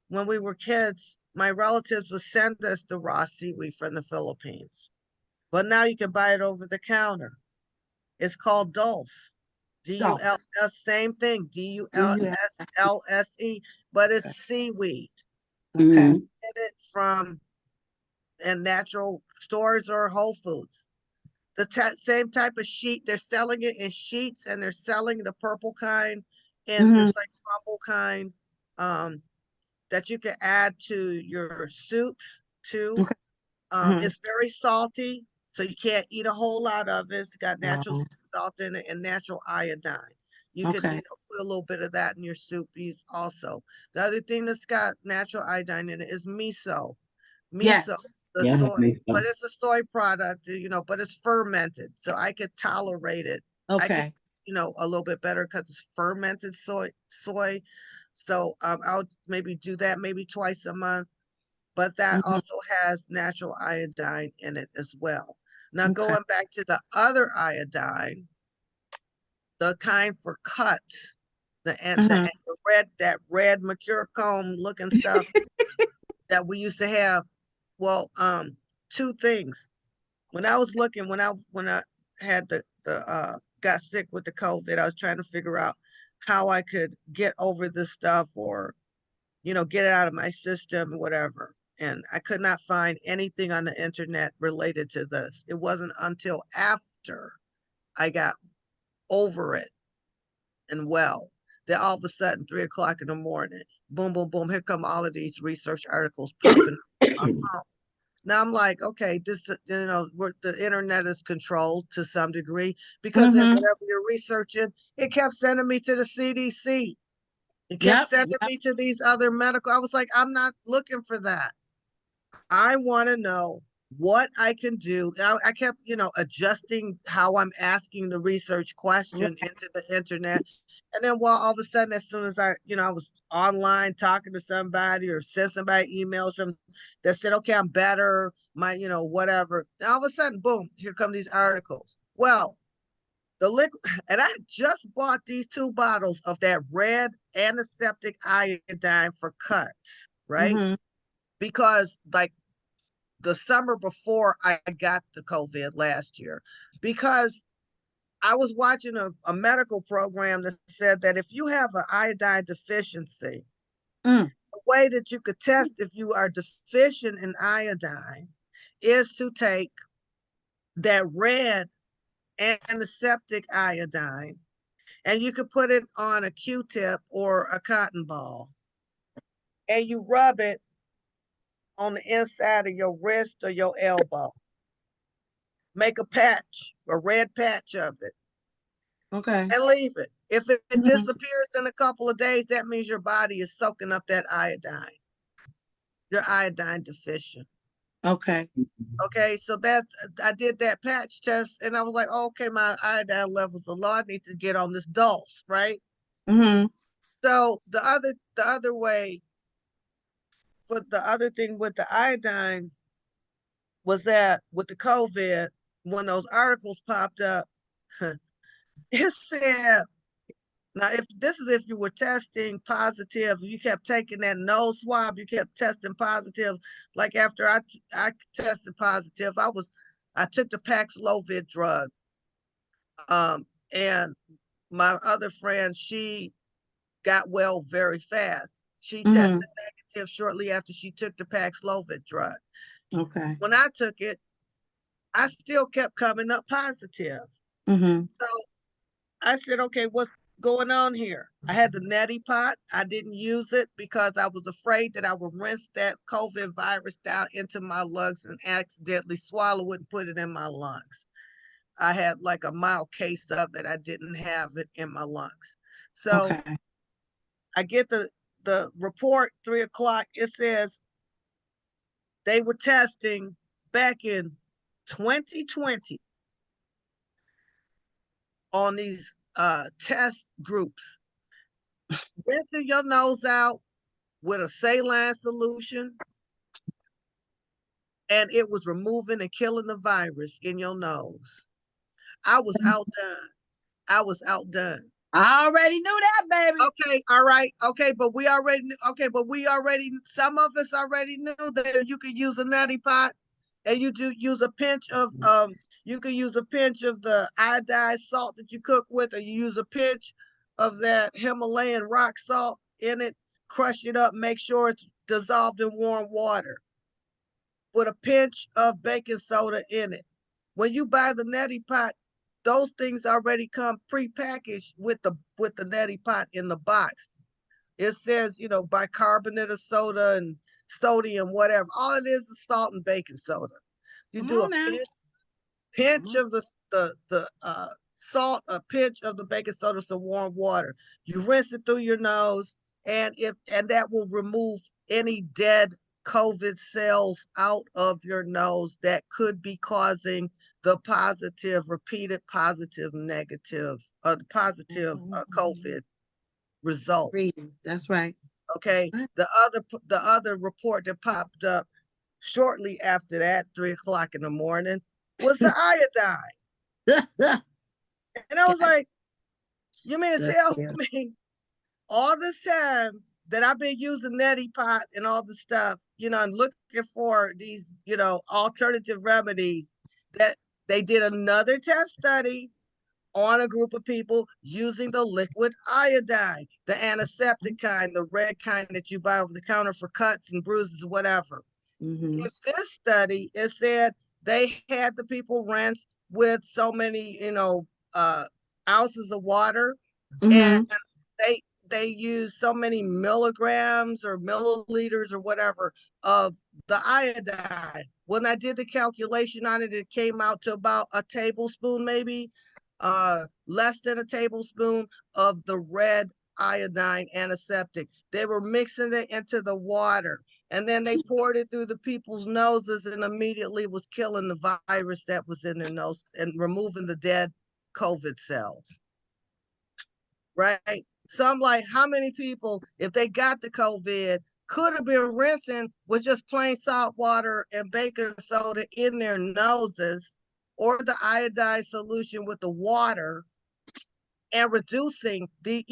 Speaker 4: when we were kids, my relatives would send us the raw seaweed from the Philippines. But now you can buy it over the counter. It's called Dulce. D-U-L-S, same thing, D-U-L-S-L-S-E, but it's seaweed.
Speaker 1: Okay.
Speaker 4: Get it from natural stores or Whole Foods. The same type of sheet, they're selling it in sheets, and they're selling the purple kind, and there's like crumble kind that you can add to your soups too.
Speaker 1: Okay.
Speaker 4: It's very salty, so you can't eat a whole lot of it. It's got natural salt in it and natural iodine. You can, you know, put a little bit of that in your soup also. The other thing that's got natural iodine in it is miso. Miso, the soy, but it's a soy product, you know, but it's fermented, so I could tolerate it. I could, you know, a little bit better because it's fermented soy. So I'll maybe do that maybe twice a month, but that also has natural iodine in it as well. Now going back to the other iodine, the kind for cuts, the red, that red mercurochrome looking stuff that we used to have. Well, two things. When I was looking, when I had got sick with the COVID, I was trying to figure out how I could get over this stuff, or, you know, get it out of my system, whatever. And I could not find anything on the internet related to this. It wasn't until after I got over it and well, that all of a sudden, 3 o'clock in the morning, boom, boom, boom, here come all of these research articles popping up. Now I'm like, okay, this, you know, the internet is controlled to some degree, because whatever you're researching, it kept sending me to the CDC. It kept sending me to these other medical. I was like, I'm not looking for that. I want to know what I can do. I kept, you know, adjusting how I'm asking the research question into the internet. And then, well, all of a sudden, as soon as I, you know, I was online talking to somebody or sent somebody emails that said, okay, I'm better, my, you know, whatever. And all of a sudden, boom, here come these articles. Well, the liquid, and I just bought these 2 bottles of that red antiseptic iodine for cuts, right? Because like the summer before I got the COVID last year, because I was watching a medical program that said that if you have an iodine deficiency, the way that you could test if you are deficient in iodine is to take that red antiseptic iodine, and you could put it on a Q-tip or a cotton ball, and you rub it on the inside of your wrist or your elbow. Make a patch, a red patch of it.
Speaker 1: Okay.
Speaker 4: And leave it. If it disappears in a couple of days, that means your body is soaking up that iodine. You're iodine deficient.
Speaker 1: Okay.
Speaker 4: Okay, so I did that patch test, and I was like, oh, okay, my iodine levels are low. I need to get on this Dulce, right? So the other way, for the other thing with the iodine, was that with the COVID, when those articles popped up, it said, now if you were testing positive, you kept taking that nose swab, you kept testing positive. Like after I tested positive, I took the Paxlovid drug. And my other friend, she got well very fast. She tested negative shortly after she took the Paxlovid drug.
Speaker 1: Okay.
Speaker 4: When I took it, I still kept coming up positive. So I said, okay, what's going on here? I had the neti pot. I didn't use it because I was afraid that I would rinse that COVID virus down into my lungs and accidentally swallow it and put it in my lungs. I had like a mild case of it. I didn't have it in my lungs. So
Speaker 1: Okay.
Speaker 4: I get the report 3 o'clock. It says they were testing back in 2020 on these test groups. Rinsing your nose out with a saline solution, and it was removing and killing the virus in your nose. I was outdone. I was outdone.
Speaker 1: I already knew that, baby.
Speaker 4: Okay, all right, okay, but we already some of us already knew that you could use a neti pot, and you do use a pinch of you can use a pinch of the iodized salt that you cook with, or you use a pinch of that Himalayan rock salt in it, crush it up, make sure it's dissolved in warm water with a pinch of baking soda in it. When you buy the neti pot, those things already come pre-packaged with the neti pot in the box. It says, bicarbonate of soda and sodium, whatever. All it is salt and baking soda. You do a pinch of the salt, a pinch of the baking soda, some warm water. You rinse it through your nose, and that will remove any dead COVID cells out of your nose that could be causing the repeated positive, negative, positive COVID results.
Speaker 1: Readings. That's right.
Speaker 4: Okay.
Speaker 1: That's right.
Speaker 4: The other report that popped up shortly after that, 3 o'clock in the morning, was the iodine. And I was like, you mean to tell me all this time that I've been using neti pot and all this stuff, and looking for these, alternative remedies, that they did another test study on a group of people using the liquid iodine, the antiseptic kind, the red kind that you buy over the counter for cuts and bruises, whatever. In this study, it said they had the people rinse with so many, ounces of water, and they use so many milligrams or milliliters or whatever of the iodine. When I did the calculation on it, it came out to about a tablespoon, maybe less than a tablespoon of the red iodine antiseptic. They were mixing it into the water, and then they poured it through the people's noses, and immediately was killing the virus that was in their nose and removing the dead COVID cells. Right? So I'm like, how many people, if they got the COVID, could have been rinsing with just plain salt water and baking soda in their noses, or the iodine solution with the water, and reducing the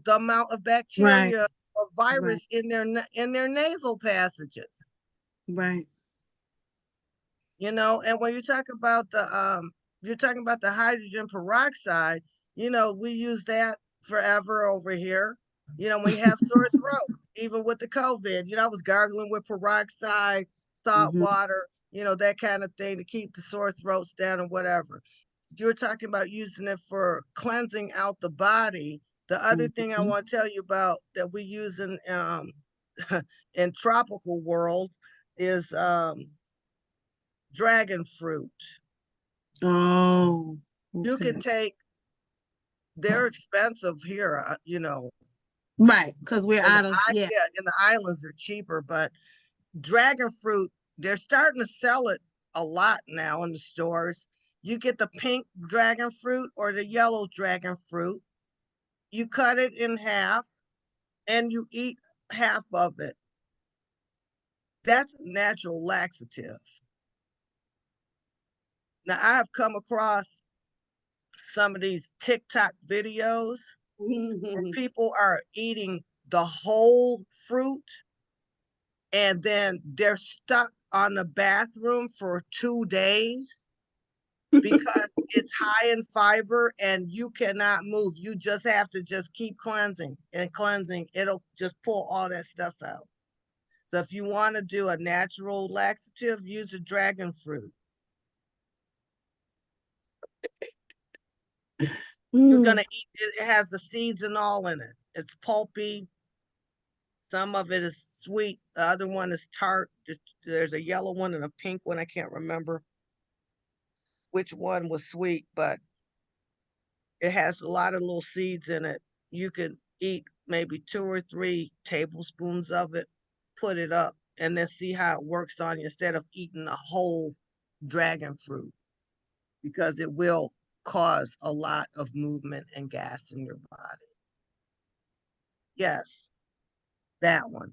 Speaker 4: amount of bacteria or virus in their nasal passages.
Speaker 1: Right.
Speaker 4: And when you talk about the hydrogen peroxide, we use that forever over here. We have sore throats, even with the COVID. I was gargling with peroxide, salt water, that kind of thing to keep the sore throats down and whatever. You're talking about using it for cleansing out the body. The other thing I want to tell you about that we use in in tropical world is dragon fruit.
Speaker 1: Oh, okay.
Speaker 4: You can take, they're expensive here,
Speaker 1: Right, because we're out of
Speaker 4: in the islands they're cheaper, but dragon fruit, they're starting to sell it a lot now in the stores. You get the pink dragon fruit or the yellow dragon fruit. You cut it in half and you eat half of it. That's a natural laxative. Now, I have come across some of these TikTok videos where people are eating the whole fruit, and then they're stuck on the bathroom for 2 days because it's high in fiber and you cannot move. You just have to just keep cleansing and cleansing. It'll just pull all that stuff out. So if you want to do a natural laxative, use a dragon fruit. You're going to eat it. It has the seeds and all in it. It's pulpy. Some of it is sweet. The other one is tart. There's a yellow one and a pink one. I can't remember. which one was sweet, but it has a lot of little seeds in it. You could eat maybe 2 or 3 tablespoons of it, put it up, and then see how it works on you instead of eating a whole dragon fruit, because it will cause a lot of movement and gas in your body. Yes, that one.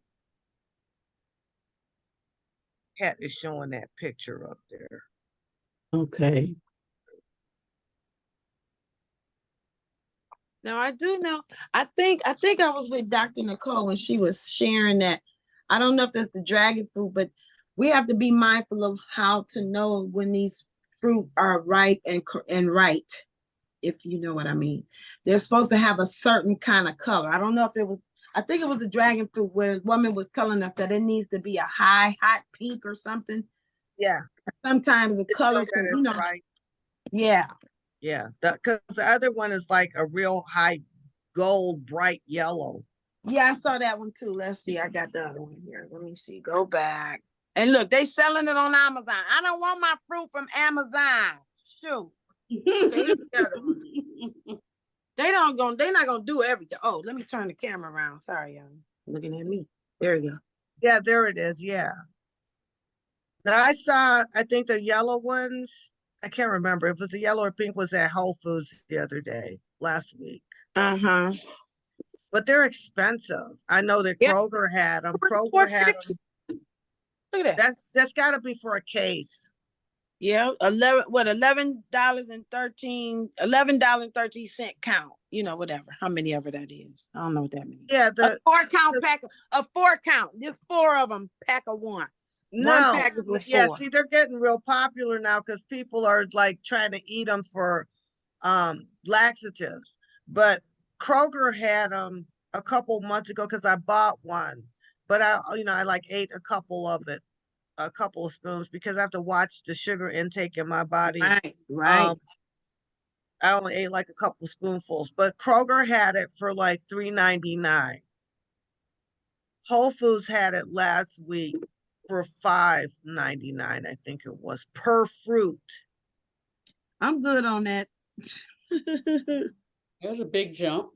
Speaker 4: Cat is showing that picture up there.
Speaker 3: Okay.
Speaker 1: Now I do know, I think I was with Dr. Nicole when she was sharing that. I don't know if that's the dragon fruit, but we have to be mindful of how to know when these fruit are ripe and right, if you know what I mean. They're supposed to have a certain kind of color. I don't know if it was, I think it was the dragon fruit where the woman was telling us that it needs to be a high, hot pink or something.
Speaker 4: Yeah.
Speaker 1: Sometimes the color can, you know,
Speaker 4: right.
Speaker 1: Yeah.
Speaker 4: Yeah, because the other one is like a real high gold, bright yellow.
Speaker 1: Yeah, I saw that one too. Let's see. I got the other one here. Let me see. Go back. And look, they selling it on Amazon. I don't want my fruit from Amazon. Shoot. Okay, they're not gonna do everything. Oh, let me turn the camera around. Sorry, y'all. Looking at me. There you go.
Speaker 4: Yeah, there it is. Yeah. Now I think the yellow ones, I can't remember if it was the yellow or pink, was at Whole Foods the other day, last week.
Speaker 1: Uh-huh.
Speaker 4: But they're expensive. I know that
Speaker 1: Yep.
Speaker 4: Kroger had them. Kroger had them.
Speaker 1: Look at that.
Speaker 4: That's got to be for a case.
Speaker 1: Yeah, $11.13 count. You know, whatever. How many ever that is. I don't know what that means.
Speaker 4: Yeah,
Speaker 1: a 4-count pack, a 4-count. Just 4 of them, pack of 1.
Speaker 4: No,
Speaker 1: One package with 4.
Speaker 4: yeah, see, they're getting real popular now because people are like trying to eat them for laxatives. But Kroger had them a couple months ago because I bought one. But I like ate a couple of spoons because I have to watch the sugar intake in my body.
Speaker 1: Right.
Speaker 4: I only ate like a couple spoonfuls, but Kroger had it for like $3.99. Whole Foods had it last week for $5.99, I think it was, per fruit.
Speaker 1: I'm good on that.
Speaker 2: There's a big jump.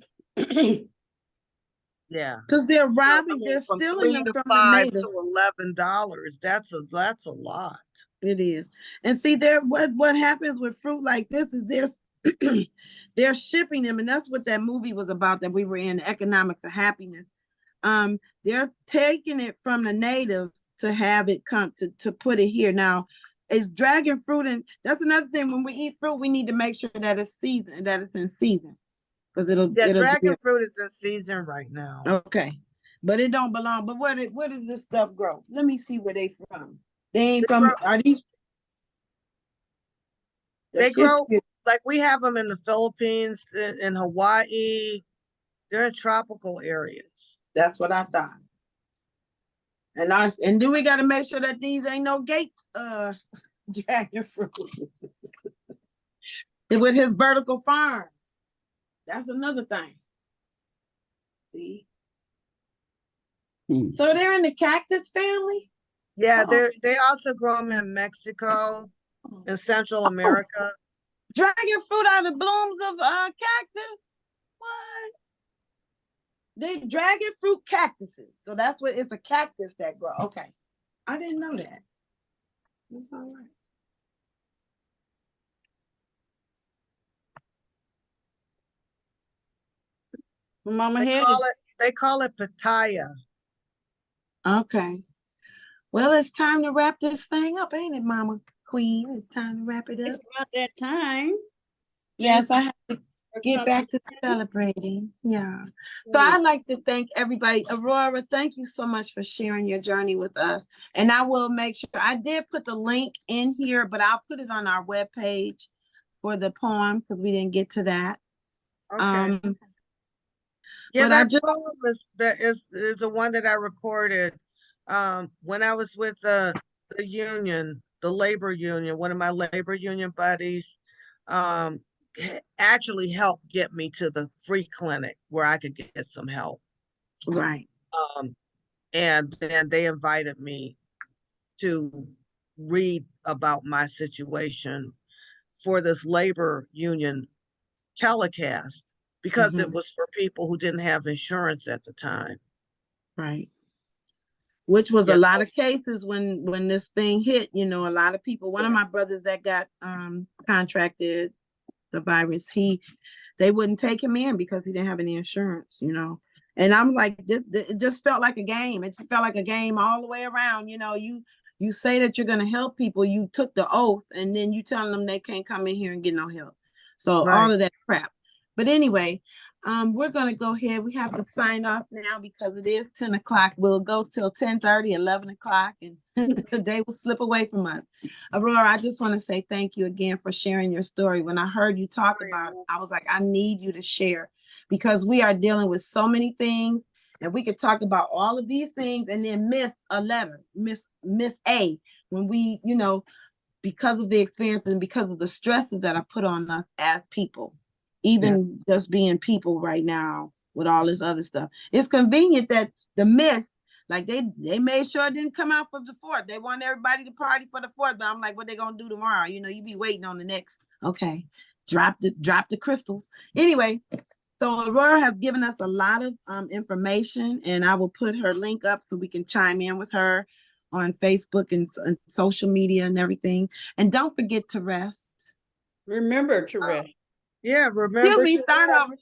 Speaker 4: Yeah,
Speaker 1: because they're robbing, they're stealing them from the
Speaker 4: $5
Speaker 1: natives.
Speaker 4: to $11. That's a lot.
Speaker 1: It is. And see, what happens with fruit like this is they're shipping them, and that's what that movie was about that we were in, Economics of Happiness. They're taking it from the natives to have it come to put it here. Now, it's dragon fruit, and that's another thing. When we eat fruit, we need to make sure that it's seasoned, that it's in season. Because it'll
Speaker 4: dragon fruit is in season right now.
Speaker 1: Okay. But it don't belong. But where does this stuff grow? Let me see where they from. They ain't are these?
Speaker 4: They grow, like we have them in the Philippines, in Hawaii. They're in tropical areas.
Speaker 1: That's what I thought. And then we got to make sure that these ain't no Gates dragon fruit. With his vertical farm. That's another thing. See? So they're in the cactus family?
Speaker 4: Yeah, they also grow them in Mexico, in Central America.
Speaker 1: Dragon fruit out of blooms of cactus? What? They dragon fruit cactuses. So that's what it's a cactus that grow. Okay. I didn't know that. That's all right.
Speaker 2: Mama
Speaker 4: they call it pitaya.
Speaker 1: Okay. Well, it's time to wrap this thing up, ain't it, Mama Queen? It's time to wrap it up.
Speaker 2: It's about that time.
Speaker 1: Yes, I have to get back to celebrating. Yeah. So I'd like to thank everybody. Aurora, thank you so much for sharing your journey with us. And I will make sure, I did put the link in here, but I'll put it on our webpage for the poem because we didn't get to that.
Speaker 4: Okay. Yeah, that poem is the one that I recorded when I was with the union, the labor union. One of my labor union buddies actually helped get me to the free clinic where I could get some help.
Speaker 1: Right.
Speaker 4: And then they invited me to read about my situation for this labor union telecast because it was for people who didn't have insurance at the time.
Speaker 1: Right. Which was
Speaker 4: Yes.
Speaker 1: a lot of cases when this thing hit, a lot of people, one of my brothers that got contracted the virus, they wouldn't take him in because he didn't have any insurance, And I'm like, it just felt like a game. It felt like a game all the way around. You say that you're going to help people. You took the oath, and then you tell them they can't come in here and get no help. So all of that crap. But anyway, we're going to go ahead. We have to sign off now because it is 10 o'clock. We'll go till 10:30, 11 o'clock, and the day will slip away from us. Aurora, I just want to say thank you again for sharing your story. When I heard you talk about it, I was like, I need you to share because we are dealing with so many things and we could talk about all of these things and then miss a letter, miss A when we, because of the experiences and because of the stresses that are put on us as people. Even just being people right now with all this other stuff. It's convenient that the mist, like they made sure it didn't come out for the 4th. They want everybody to party for the 4th. But I'm like, what they gonna do tomorrow? You be waiting on the next. Okay, drop the crystals. Anyway, so Aurora has given us a lot of information, and I will put her link up so we can chime in with her on Facebook and social media and everything. And don't forget to rest.
Speaker 2: Remember to rest.
Speaker 4: Yeah, remember.
Speaker 1: Excuse me, start over.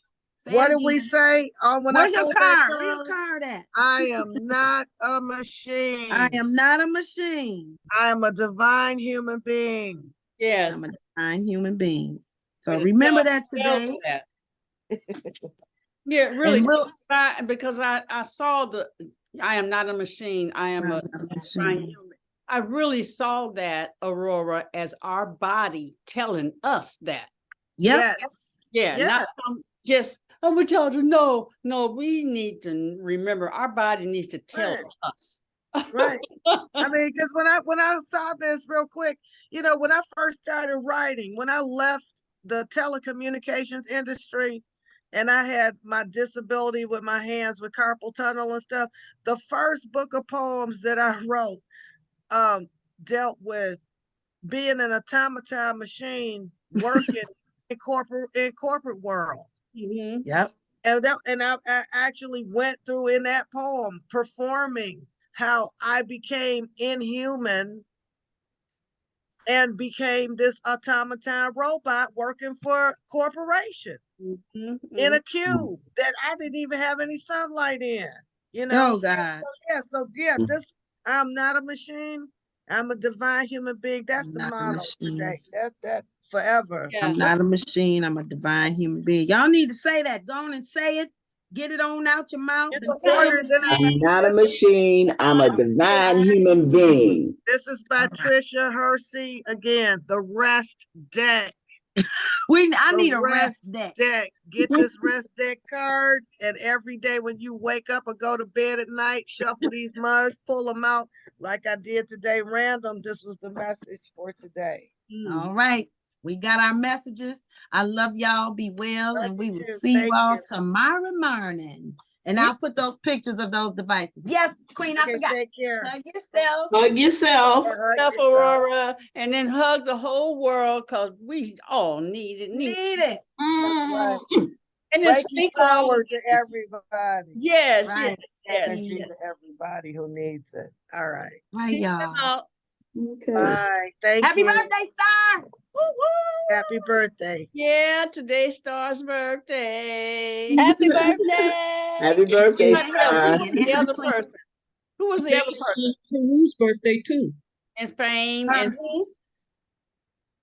Speaker 4: What did we say?
Speaker 1: Where's your card? Where's your card at?
Speaker 4: I am not a machine.
Speaker 1: I am not a machine.
Speaker 4: I am a divine human being.
Speaker 2: Yes.
Speaker 1: I'm a divine human being. So remember that today.
Speaker 2: Yeah, really. Because I saw I am not a machine. I am a divine human. I really saw that, Aurora, as our body telling us that.
Speaker 1: Yep.
Speaker 4: Yeah.
Speaker 2: Not just, I want y'all to know. No, we need to remember our body needs to tell us.
Speaker 4: Right. I mean, because when I saw this real quick, when I first started writing, when I left the telecommunications industry and I had my disability with my hands with carpal tunnel and stuff, the first book of poems that I wrote dealt with being an automaton machine working in corporate world.
Speaker 2: Mm-hmm.
Speaker 1: Yep.
Speaker 4: And I actually went through in that poem performing how I became inhuman and became this automaton robot working for a corporation in a cube that I didn't even have any sunlight in.
Speaker 1: Oh God.
Speaker 4: So this, I'm not a machine. I'm a divine human being. That's the motto today. That's that forever.
Speaker 2: Yeah.
Speaker 1: I'm not a machine. I'm a divine human being. Y'all need to say that. Go on and say it. Get it on out your mouth.
Speaker 3: I'm not a machine. I'm a divine human being.
Speaker 4: This is by Tricia Hersey. Again, the rest deck.
Speaker 1: I need a rest deck.
Speaker 4: Get this rest deck card, and every day when you wake up or go to bed at night, shuffle these mugs, pull them out like I did today, random. This was the message for today.
Speaker 1: All right. We got our messages. I love y'all. Be well, and we will see you all tomorrow morning. And I'll put those pictures of those devices. Yes, Queen, I forgot.
Speaker 4: Take care.
Speaker 1: Hug yourself.
Speaker 3: Hug yourself.
Speaker 2: Aurora, and then hug the whole world because we all need it.
Speaker 1: Need it.
Speaker 4: Right.
Speaker 2: And then speak
Speaker 4: power to everybody.
Speaker 2: Yes,
Speaker 1: right.
Speaker 2: yes.
Speaker 4: To everybody who needs it. All right.
Speaker 1: Right, y'all.
Speaker 3: Okay.
Speaker 4: Bye. Thank
Speaker 1: Happy
Speaker 4: you.
Speaker 1: birthday, Star. Woo-woo.
Speaker 4: Happy birthday.
Speaker 2: Yeah, today's Star's birthday.
Speaker 5: Happy birthday.
Speaker 3: Happy birthday, Star.
Speaker 2: The other person. Who was the other person?
Speaker 7: Hetheru's birthday too.
Speaker 2: And Fame and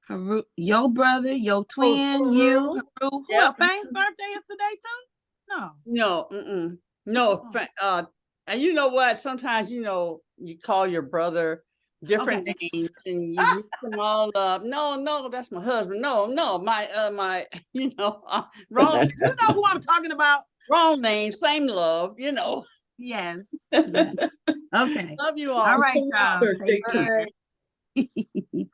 Speaker 1: Hetheru, your brother, your twin, you, Hetheru. Well, Fame's birthday is today too? No.
Speaker 2: No. And you know what? Sometimes you call your brother different names and you mix them all up. No, that's my husband. No, my wrong.
Speaker 1: You know who I'm talking about.
Speaker 2: Wrong name, same love.
Speaker 1: Yes. Okay.
Speaker 2: Love you all.
Speaker 1: All right, y'all.
Speaker 7: Birthday
Speaker 1: Take care.